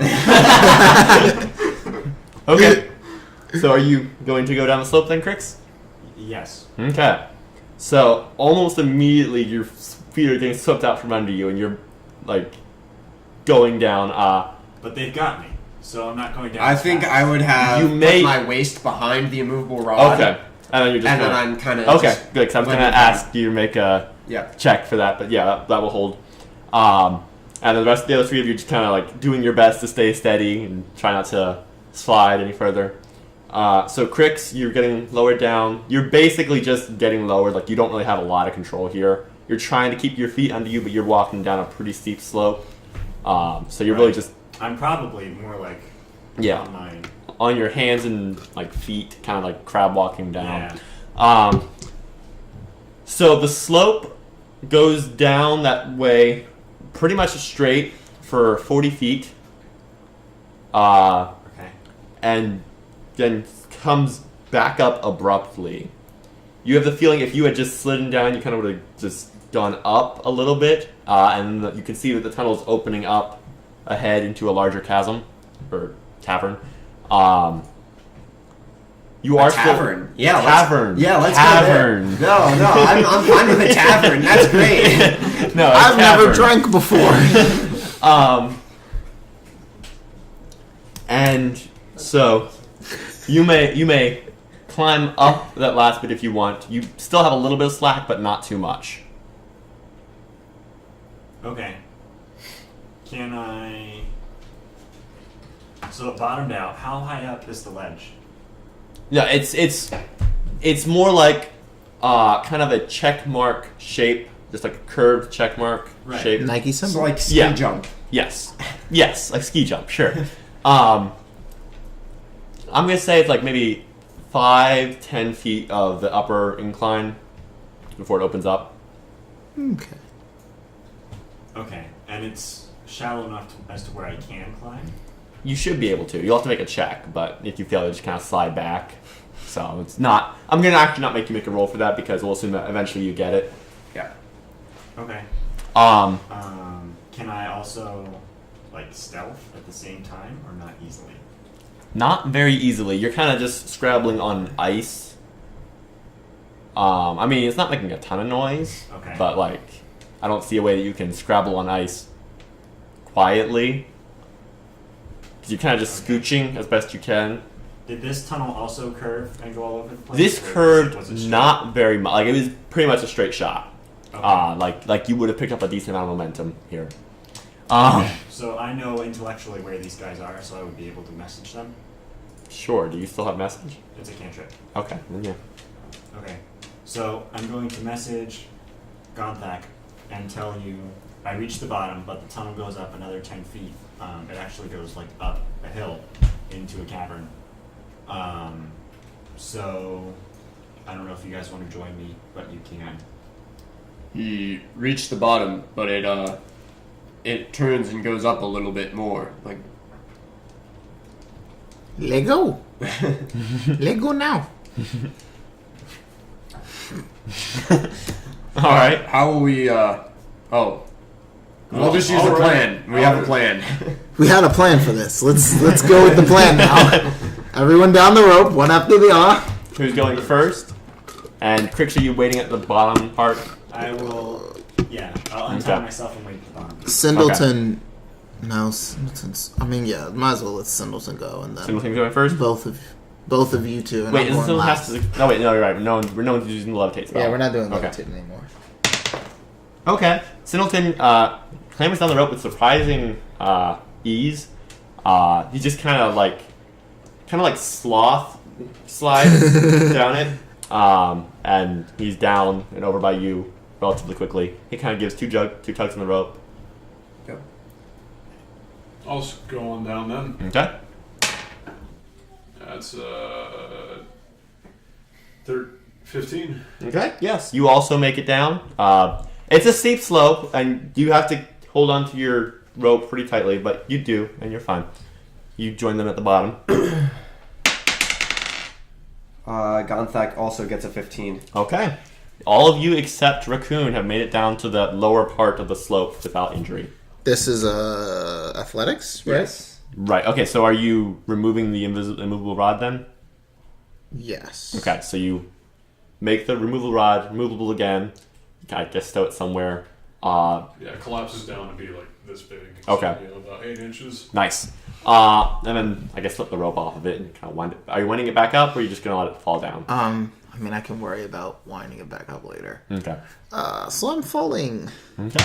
Okay. So are you going to go down the slope then, Crix? Yes. Okay. So almost immediately you're feet are getting swept out from under you, and you're like going down. But they've got me, so I'm not going down. I as think fast. I would have You may- put my waist behind the immovable rod. Okay, and then you're just And then going- I'm kind of okay, good. Because I'm gonna ask you to make a Yeah. check for that, but yeah, that will hold. And the rest of the other three of you just kind of like doing your best to stay steady and try not to slide any further. So Crix, you're getting lowered down. You're basically just getting lowered. Like you don't really have a lot of control here. You're trying to keep your feet under you, but you're walking down a pretty steep slope. So you're really just I'm probably more like yeah on my on your hands and like feet, kind of like crab walking down. yeah. So the slope goes down that way pretty much straight for 40 feet. Okay. And then comes back up abruptly. You have the feeling if you had just slidden down, you kind of would have just gone up a little bit, and you can see that the tunnel is opening up ahead into a larger chasm or cavern. You are Tavern. still Yeah. tavern. Let's Tavern. go there. No, I'm fine with a tavern. That's great. No, it's I've never tavern. drank before. And so you may climb up that last bit if you want. You still have a little bit of slack, but not too much. Okay. Can I? So it bottomed out. How high up is the ledge? Yeah, it's more like kind of a check mark shape, just like a curved check mark Right. shape. Nike symbol. So like ski Yeah. jump. Yes, like ski jump, sure. I'm gonna say it's like maybe 5-10 feet of the upper incline before it opens up. Okay. Okay, and it's shallow enough as to where I can climb. You should be able to. You'll have to make a check, but if you fail, you just kind of slide back. So it's not. I'm gonna actually not make you make a roll for that because we'll assume that eventually you get it. Yeah. Okay. Can I also like stealth at the same time or not easily? Not very easily. You're kind of just scrabbling on ice. I mean, it's not making a ton of noise, Okay. but like, I don't see a way that you can scrabble on ice quietly. Because you're kind of just Okay. scooching as best you can. Did this tunnel also curve and go all over the place? This or was curved it straight? not very much. Like it was pretty much a straight shot. Okay. Like you would have picked up a decent amount of momentum here. Okay. So I know intellectually where these guys are, so I would be able to message them. Sure. Do you still have message? It's a cantrip. Okay. Then yeah. Okay. So I'm going to message Gauntlet and tell you I reached the bottom, but the tunnel goes up another 10 feet. It actually goes like up a hill into a cavern. So I don't know if you guys want to join me, but you can. He reached the bottom, but it turns and goes up a little bit more. Like Lego. Lego now. All right. how will we? We'll just use a All right. plan. We have a plan. We had a plan for this. Let's go with the plan now. Everyone down the rope, one after the other. Who's going first? And Crix, are you waiting at the bottom part? I will. Yeah, I'll untie Okay. myself and wait at the bottom. Sindleton. No, Sindleton's. I mean, yeah, might as well let Sindleton go and then Singleton's going first? both of you two. And Wait, I'm isn't going Singleton last. has to... No, wait, no, you're right. No one's using the levitate spell. Yeah, we're not doing Okay. levitate anymore. Okay. Singleton clambers down the rope with surprising ease. He just kind of like sloth slides down it. And he's down and over by you relatively quickly. He kind of gives two tugs on the rope. Yep. I'll just go on down then. Okay. That's 15. Okay. Yes. You also make it down. It's a steep slope, and you have to hold on to your rope pretty tightly, but you do, and you're fine. You join them at the bottom. Gonthak also gets a 15. Okay. All of you except Raccoon have made it down to the lower part of the slope without injury. This is athletics, right? Yes. Right. Okay. So are you removing the immovable rod then? Yes. Okay. So you make the removable rod removable again. I guess stow it somewhere. Yeah, it collapses down to be like this big. Okay. So, about 8 inches. Nice. And then I guess flip the rope off of it and kind of wind it. Are you winding it back up, or are you just gonna let it fall down? I mean, I can worry about winding it back up later. Okay. So I'm falling. Okay.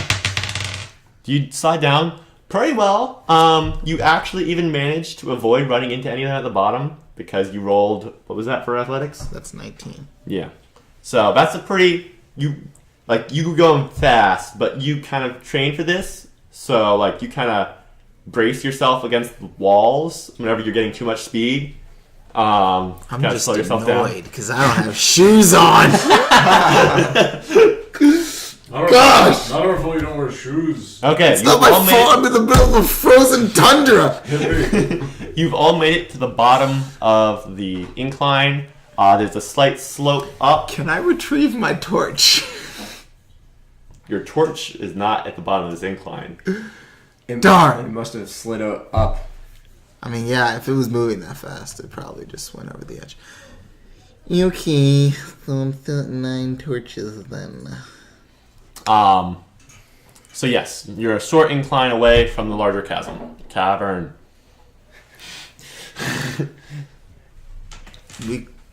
You slide down pretty well. You actually even managed to avoid running into anything at the bottom because you rolled. What was that for athletics? That's 19. Yeah. So that's a pretty you were going fast, but you kind of trained for this. So like you kind of brace yourself against the walls whenever you're getting too much speed. I'm kinda just slow yourself down. annoyed because I don't have shoes on. Gosh! Not our fault you don't wear shoes. Okay. It's not my fault. I'm in the middle of a frozen tundra. You've all made it to the bottom of the incline. There's a slight slope up. Can I retrieve my torch? Your torch is not at the bottom of this incline. Darn. It must have slid up. I mean, yeah, if it was moving that fast, it probably just went over the edge. Okay, so I'm still at 9 torches then. So yes, you're a short incline away from the larger cavern.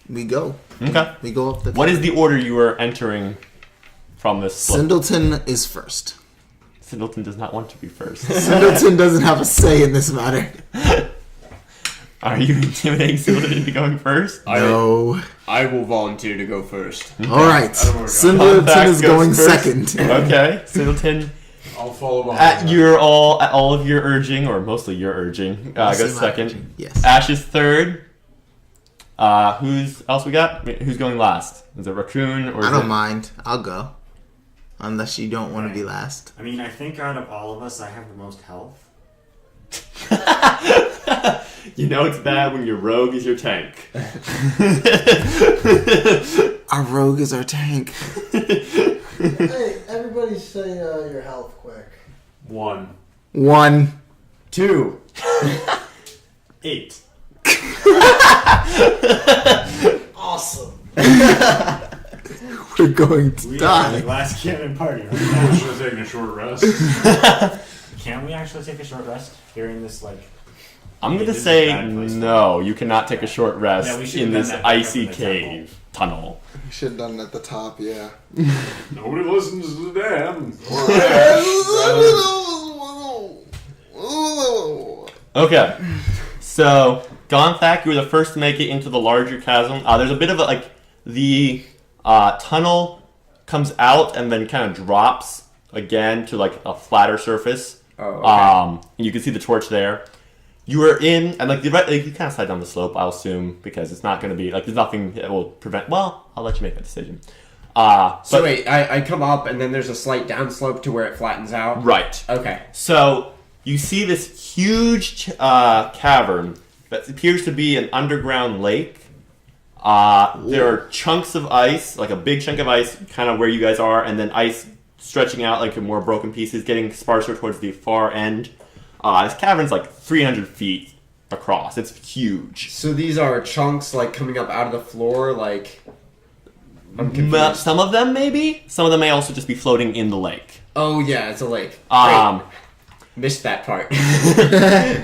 We go. Okay. We go up the. What is the order you are entering from this slope? Singleton is first. Singleton does not want to be first. Singleton doesn't have a say in this matter. Are you intimidating Singleton into going first? No. I will volunteer to go first. All right. Singleton Contact is goes going first. second. Okay, Singleton. I'll follow behind. At all of your urging, or mostly your urging, goes Mostly my second. urging, yes. Ash is third. Who's else we got? Who's going last? Is it Raccoon or? I is don't it... mind. I'll go. Unless you don't want to be last. I mean, I think out of all of us, I have the most health. You know it's bad when your rogue is your tank. Our rogue is our tank. Hey, everybody say your health quick. 1. 1. 2. 8. Awesome. We're going to We are die. the glass cannon party. I Right should have taken a short rest. now. Can we actually take a short rest here in this I'm gonna This is a say bad place. no. You cannot take a short rest Yeah, we should in have done this that back up icy in the cave tunnel. We should have done it at the top, yeah. Nobody listens to Dan. Okay, so Gonthak, you were the first to make it into the larger chasm. There's a bit of the tunnel comes out and then kind of drops again to like a flatter surface. Oh, okay. And you can see the torch there. You were in, and you kind of slide down the slope, I'll assume, because it's not going to be there's nothing that will prevent. Well, I'll let you make that decision. So wait, I come up and then there's a slight downslope to where it flattens out? Right. Okay. So you see this huge cavern that appears to be an underground lake. There are chunks of ice, like a big chunk of ice, kind of where you guys are, and then ice stretching out like in more broken pieces, getting sparser towards the far end. This cavern's like 300 feet across. It's huge. So these are chunks like coming up out of the floor, like... I'm confused. Some of them maybe. Some of them may also just be floating in the lake. Oh yeah, it's a lake. Um, Great. Missed that part.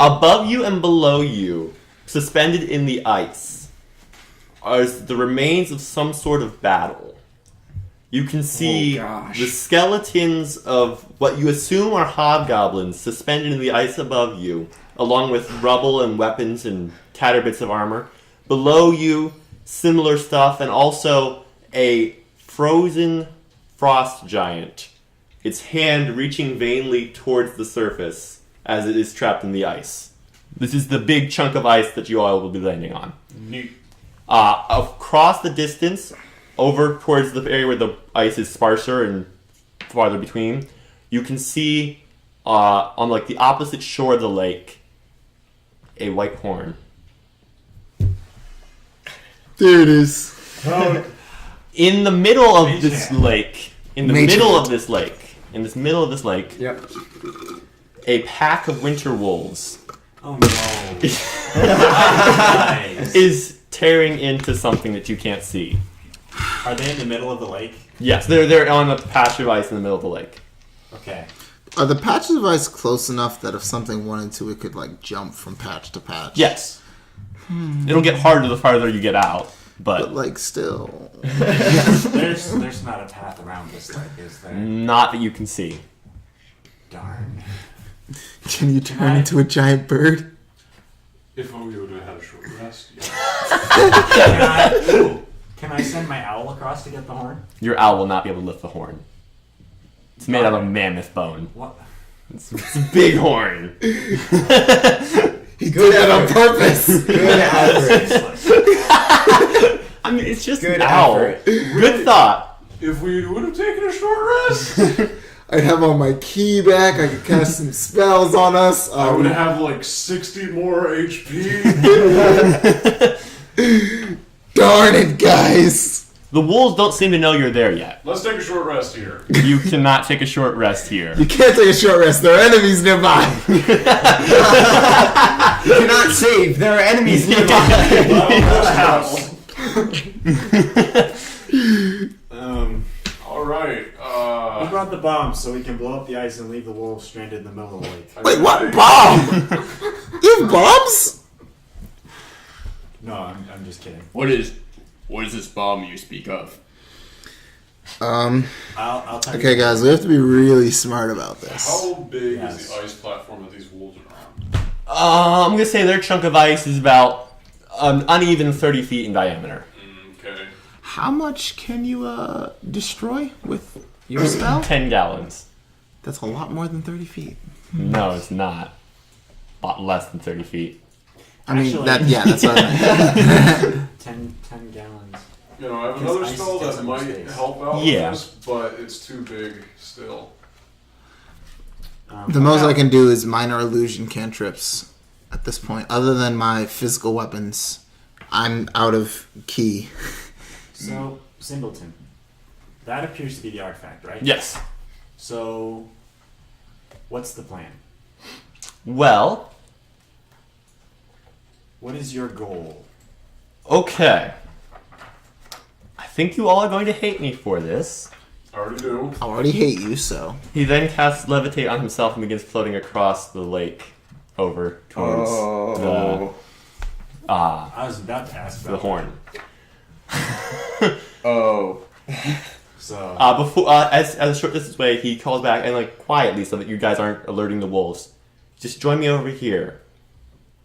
Above you and below you, suspended in the ice, are the remains of some sort of battle. You can see Oh, gosh. the skeletons of what you assume are hobgoblins suspended in the ice above you, along with rubble and weapons and tattered bits of armor. Below you, similar stuff, and also a frozen frost giant, its hand reaching vainly towards the surface as it is trapped in the ice. This is the big chunk of ice that you all will be landing on. Neat. Across the distance, over towards the area where the ice is sparser and farther between, you can see on like the opposite shore of the lake a white horn. There it is. In the middle of this Mage hand. lake, in this Mage middle hand. of this lake, Yep. a pack of winter wolves Oh no. Nice. is tearing into something that you can't see. Are they in the middle of the lake? Yes, they're on a patch of ice in the middle of the lake. Okay. Are the patches of ice close enough that if something wanted to, it could like jump from patch to patch? Yes. It'll get harder the farther you get out, But but like still. There's not a path around this lake, is there? not that you can see. Darn. Can you turn into a giant bird? If we would have had a short rest, yeah. Can I send my owl across to get the horn? Your owl will not be able to lift the horn. It's made out of mammoth bone. What? It's a big horn. He did that on purpose. Good effort. I mean, it's just Good an owl. effort. Good thought. If we would have taken a short rest, I'd have all my key back. I could cast some spells on us. I would have like 60 more HP. Darn it, guys. The wolves don't seem to know you're there yet. Let's take a short rest here. You cannot take a short rest here. You can't take a short rest. There are enemies nearby. You cannot save. There are enemies nearby. All right. Who brought the bomb so we can blow up the ice and leave the wolves stranded in the middle of the lake? Wait, what? Bomb? You have bombs? No, I'm just kidding. What is this bomb you speak of? I'll tell Okay, you. guys, we have to be really smart about this. How big Yes. is the ice platform that these wolves are on? I'm gonna say their chunk of ice is about an uneven 30 feet in diameter. Okay. How much can you destroy with your spell? 10 gallons. That's a lot more than 30 feet. No, it's not. A lot less than 30 feet. I mean, Actually- that's what I meant. 10 gallons. You know, I have Because another ice spell that doesn't might space. help out Yeah. with this, but it's too big still. The most I can do is minor illusion cantrips at this point. Other than my physical weapons, I'm out of key. So, Singleton. That appears to be the artifact, right? Yes. So, what's the plan? Well, What is your goal? okay. I think you all are going to hate me for this. I already do. I already hate you, so. He then casts Levitate on himself and begins floating across the lake over towards I was about to ask the about horn. Oh. So, Before, as a short distance away, he calls back and like quietly so that you guys aren't alerting the wolves. Just join me over here,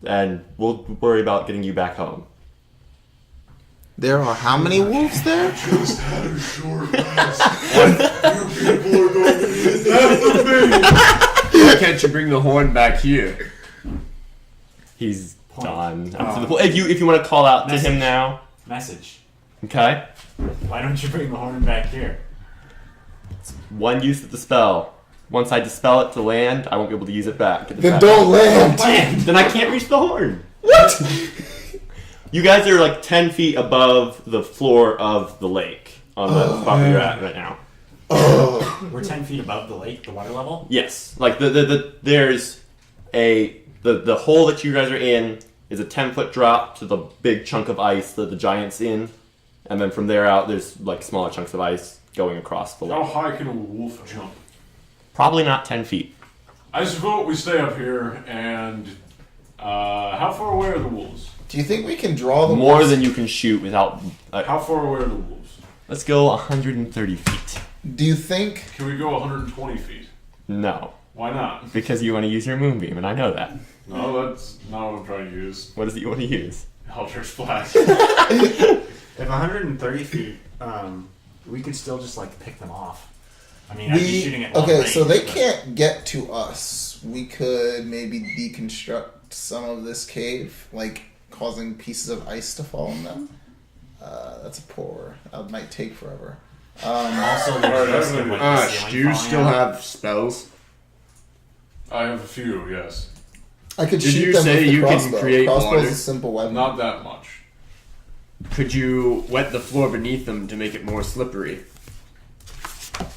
and we'll worry about getting you back home. There are how many wolves there? Just had a short rest. You people are going to need death of me. Why can't you bring the horn back here? He's Point. done. Oh. If you want to call out to him Message. now, message. okay. Why don't you bring the horn back here? One use of the spell. Once I dispel it to land, I won't be able to use it back. Get it Then back. don't land. Then I can't reach the horn. What? You guys are like 10 feet above the floor of the lake on the spot where you're at right now. We're 10 feet above the lake, the water level? Yes, like there's the hole that you guys are in is a 10-foot drop to the big chunk of ice that the giant's in, and then from there out there's like smaller chunks of ice going across the How lake. high can a wolf jump? Probably not 10 feet. I suppose we stay up here, and how far away are the wolves? Do you think we can draw the More wolves? than you can shoot without. How far away are the wolves? Let's go 130 feet. Do you think? Can we go 120 feet? No, Why not? because you want to use your moonbeam, and I know that. No, that's not what I'm trying to use. What is it you want to use? Eldritch Blast. If 130 feet, we could still just like pick them off. I mean, I'd be shooting at long range, so they but- can't get to us. We could maybe deconstruct some of this cave, like causing pieces of ice to fall on them. That's a pour. That might take forever. Also, Alright, there's risk of, like, the ceiling Do you falling still out. have spells? I have a few, yes. I could Did shoot you them say with the you can crossbow. create Crossbow's water? a simple weapon. Not that much. Could you wet the floor beneath them to make it more slippery?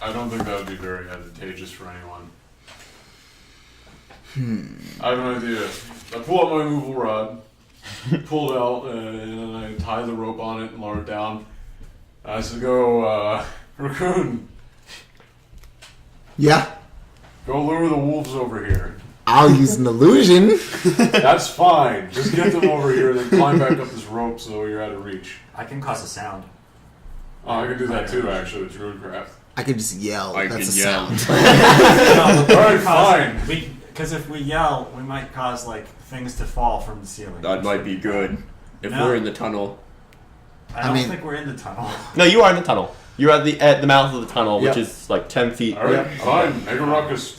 I don't think that would be very advantageous for anyone. I have an idea. I pull out my movable rod, pull it out, and then I tie the rope on it and lower it down. I said, go, Raccoon, Yeah. Go lure the wolves over here. I'll use an illusion. That's fine. Just get them over here, then climb back up this rope so you're out of reach. I can cause a sound. Oh, I can do that too, actually, with Druidcraft. I could just yell. I That's a can yell. sound. Alright, fine. Because if we yell, we might cause like things to fall from the ceiling. That might be good. If No. we're in the tunnel. I don't mean- think we're in the tunnel. No, you are in the tunnel. You're at the mouth of the tunnel, which Yep. is like 10 feet. Alright, fine. Make a ruckus.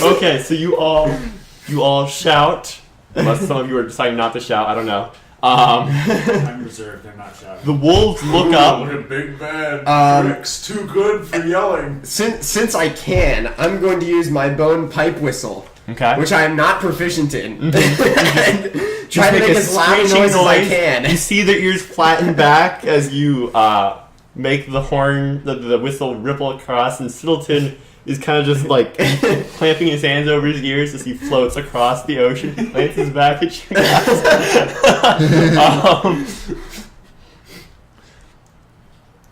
Okay, so you all shout. Unless some of you are deciding not to shout, I don't know. I'm reserved. I'm not shouting. The wolves look Ooh, up. Look at Big Bad Um, Tricks. Too good for yelling. Since I can, I'm going to use my bone pipe whistle, Okay. which I am not proficient in. and Just try to make a as loud a screeching noise as I You can. see their ears flatten back as you make the horn, the whistle ripple across, and Siddleton is kind of just like clamping his hands over his ears as he floats across the ocean. He glances back at you guys.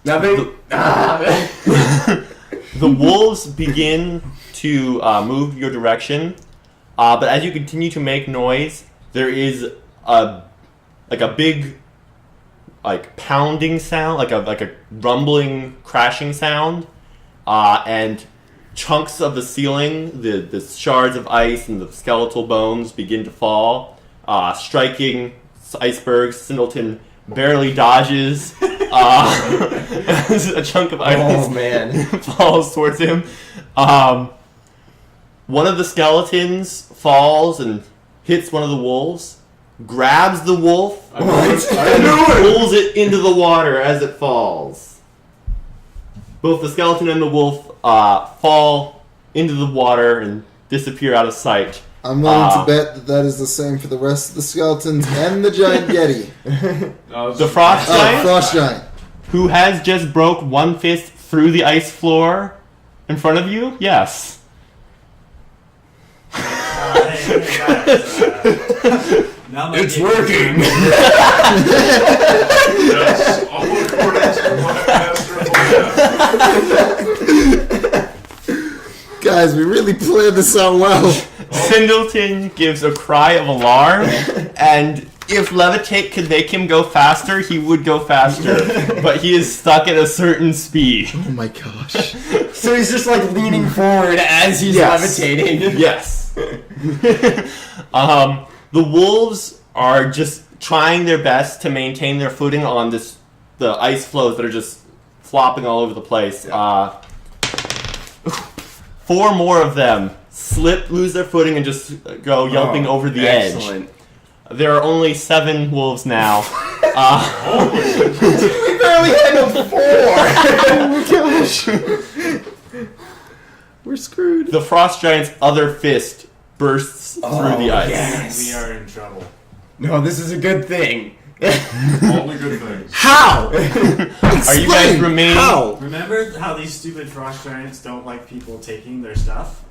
Nothing. The wolves begin to move your direction, but as you continue to make noise, there is a big pounding sound, like a rumbling, crashing sound, and chunks of the ceiling, the shards of ice and the skeletal bones begin to fall, striking icebergs. Singleton barely dodges. A chunk of ice Oh man. falls towards him. One of the skeletons falls and hits one of the wolves, grabs the wolf, I knew it. I and knew it. pulls it into the water as it falls. Both the skeleton and the wolf fall into the water and disappear out of sight. I'm willing to bet that is the same for the rest of the skeletons and the giant Yeti. No, The frost giant, Frost giant. who has just broke one fist through the ice floor in front of you, yes. Hey, guys, now my It's game- working. Yes, all according to my master plan. Guys, we really planned this out well. Singleton gives a cry of alarm, and if Levitate could make him go faster, he would go faster. But he is stuck at a certain speed. Oh my gosh. So he's just like leaning forward as he's Yes. levitating. Yes. The wolves are just trying their best to maintain their footing on the ice floes that are just flopping all over the place. 4 more of them lose their footing, and just go yelping over the edge. Excellent. There are only 7 wolves now. We barely handled 4. Oh my gosh. We're screwed. The frost giant's other fist bursts through the ice. yes. We are in trouble. No, this is a good thing. Only good things. How? Are you guys Explain. remaining? How? Remember how these stupid frost giants don't like people taking their stuff?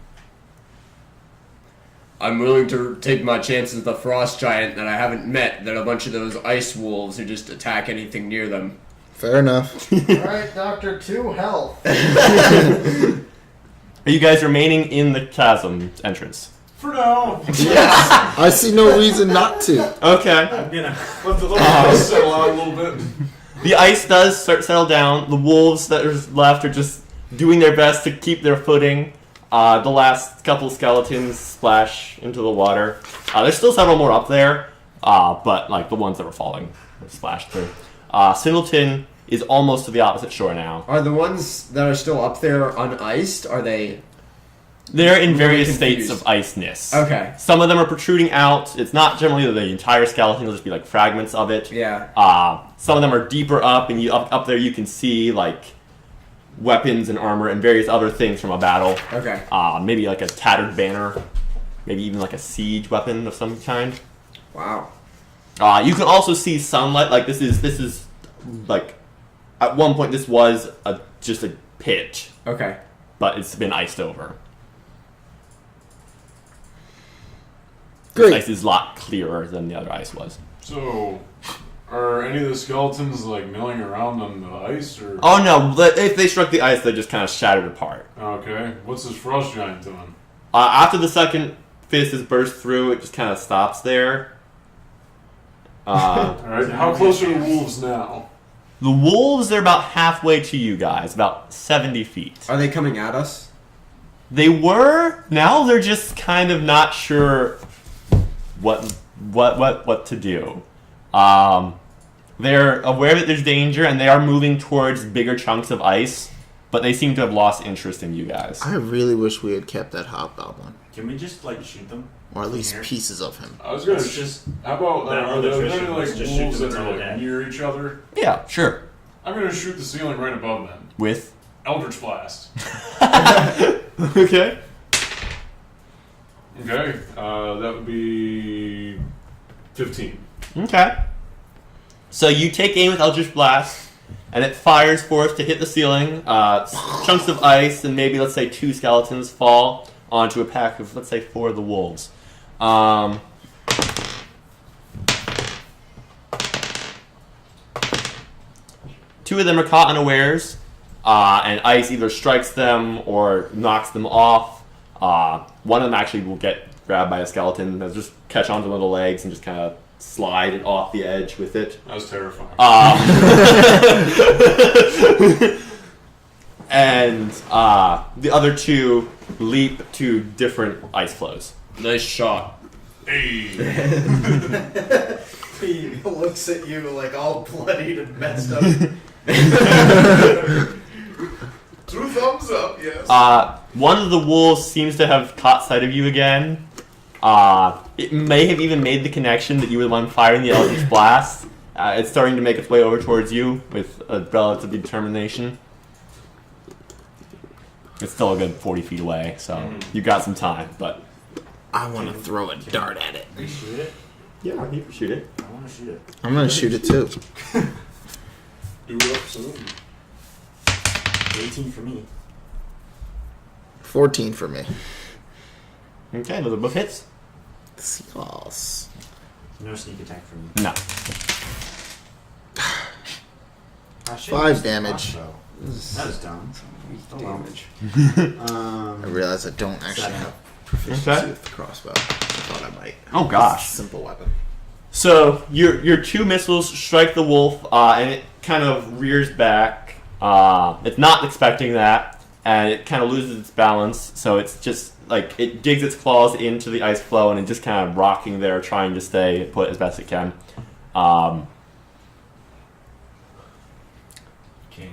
I'm willing to take my chances with a frost giant that I haven't met than a bunch of those ice wolves who just attack anything near them. Fair enough. Alright, Doctor, 2 health. Are you guys remaining in the chasm entrance? For now. I see no reason not to. Okay. I'm gonna. Let the ice settle out a little bit. The ice does settle down. The wolves that are left are just doing their best to keep their footing. The last couple skeletons splash into the water. There's still several more up there, but like the ones that were falling splashed through. Singleton is almost to the opposite shore now. Are the ones that are still up there uniced? Are they... They're in various confused. states of iceness. Okay. Some of them are protruding out. It's not generally the entire skeleton. It'll just be like fragments of it. Yeah. Some of them are deeper up, and up there you can see like weapons and armor and various other things from a battle. Okay. Maybe like a tattered banner, maybe even like a siege weapon of some kind. Wow. You can also see sunlight. Like this is like at one point this was just a pit, Okay. but it's been iced over. This Great. ice is a lot clearer than the other ice was. So, Are any of the skeletons like milling around on the ice, or? Oh no! If they struck the ice, they just kind of shattered apart. Okay. What's this frost giant doing? After the second fist is burst through, it just kind of stops there. All right. How close are the wolves now? The wolves are about halfway to you guys, about 70 feet. Are they coming at us? They were. Now they're just kind of not sure what to do. They're aware that there's danger, and they are moving towards bigger chunks of ice, but they seem to have lost interest in you guys. I really wish we had kept that hobgoblin, Can we just like shoot them? or at least Here. pieces of him. I was gonna. Let's just. How about That are there electrician, any like let's just shoot wolves them that are until like dead. near each other? Yeah, sure. I'm gonna shoot the ceiling right above them. With? Eldritch blast. Okay. Okay. That would be 15. Okay. So you take aim with Eldritch Blast, and it fires force to hit the ceiling. Chunks of ice and maybe, let's say, 2 skeletons fall onto a pack of, let's say, 4 of the wolves. 2 of them are caught unawares, and ice either strikes them or knocks them off. One of them actually will get grabbed by a skeleton. They'll just catch onto one of the legs and just kind of slide it off the edge with it. That was terrifying. And the other 2 leap to different ice flows. Nice shot. Hey. He looks at you like all bloodied and messed up. 2 thumbs up, yes. One of the wolves seems to have caught sight of you again. It may have even made the connection that you were the one firing the Eldritch Blast. It's starting to make its way over towards you with a relative determination. It's still a good 40 feet away, so you got some time, but... I want to throw a dart at it. Can we shoot it? Yeah, you can shoot it. I want to shoot it. I'm gonna shoot it too. Do it up soon. 18 for me. 14 for me. Okay, those are both hits. Seagulls. No sneak attack for me. No. Ah, shit, 5 it's the damage. crossbow. That was dumb. Oh, well. I realize I don't actually 7. have proficiency Okay. with the crossbow. I thought I might. Oh, gosh. It's a simple weapon. So your 2 missiles strike the wolf, and it kind of rears back. It's not expecting that, and it kind of loses its balance. So it's just like it digs its claws into the ice flow, and it's just kind of rocking there, trying to stay put as best it can. Can we...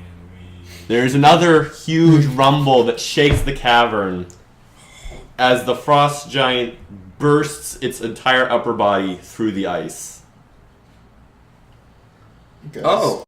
There's another huge rumble that shakes the cavern as the frost giant bursts its entire upper body through the ice. Guys, Oh.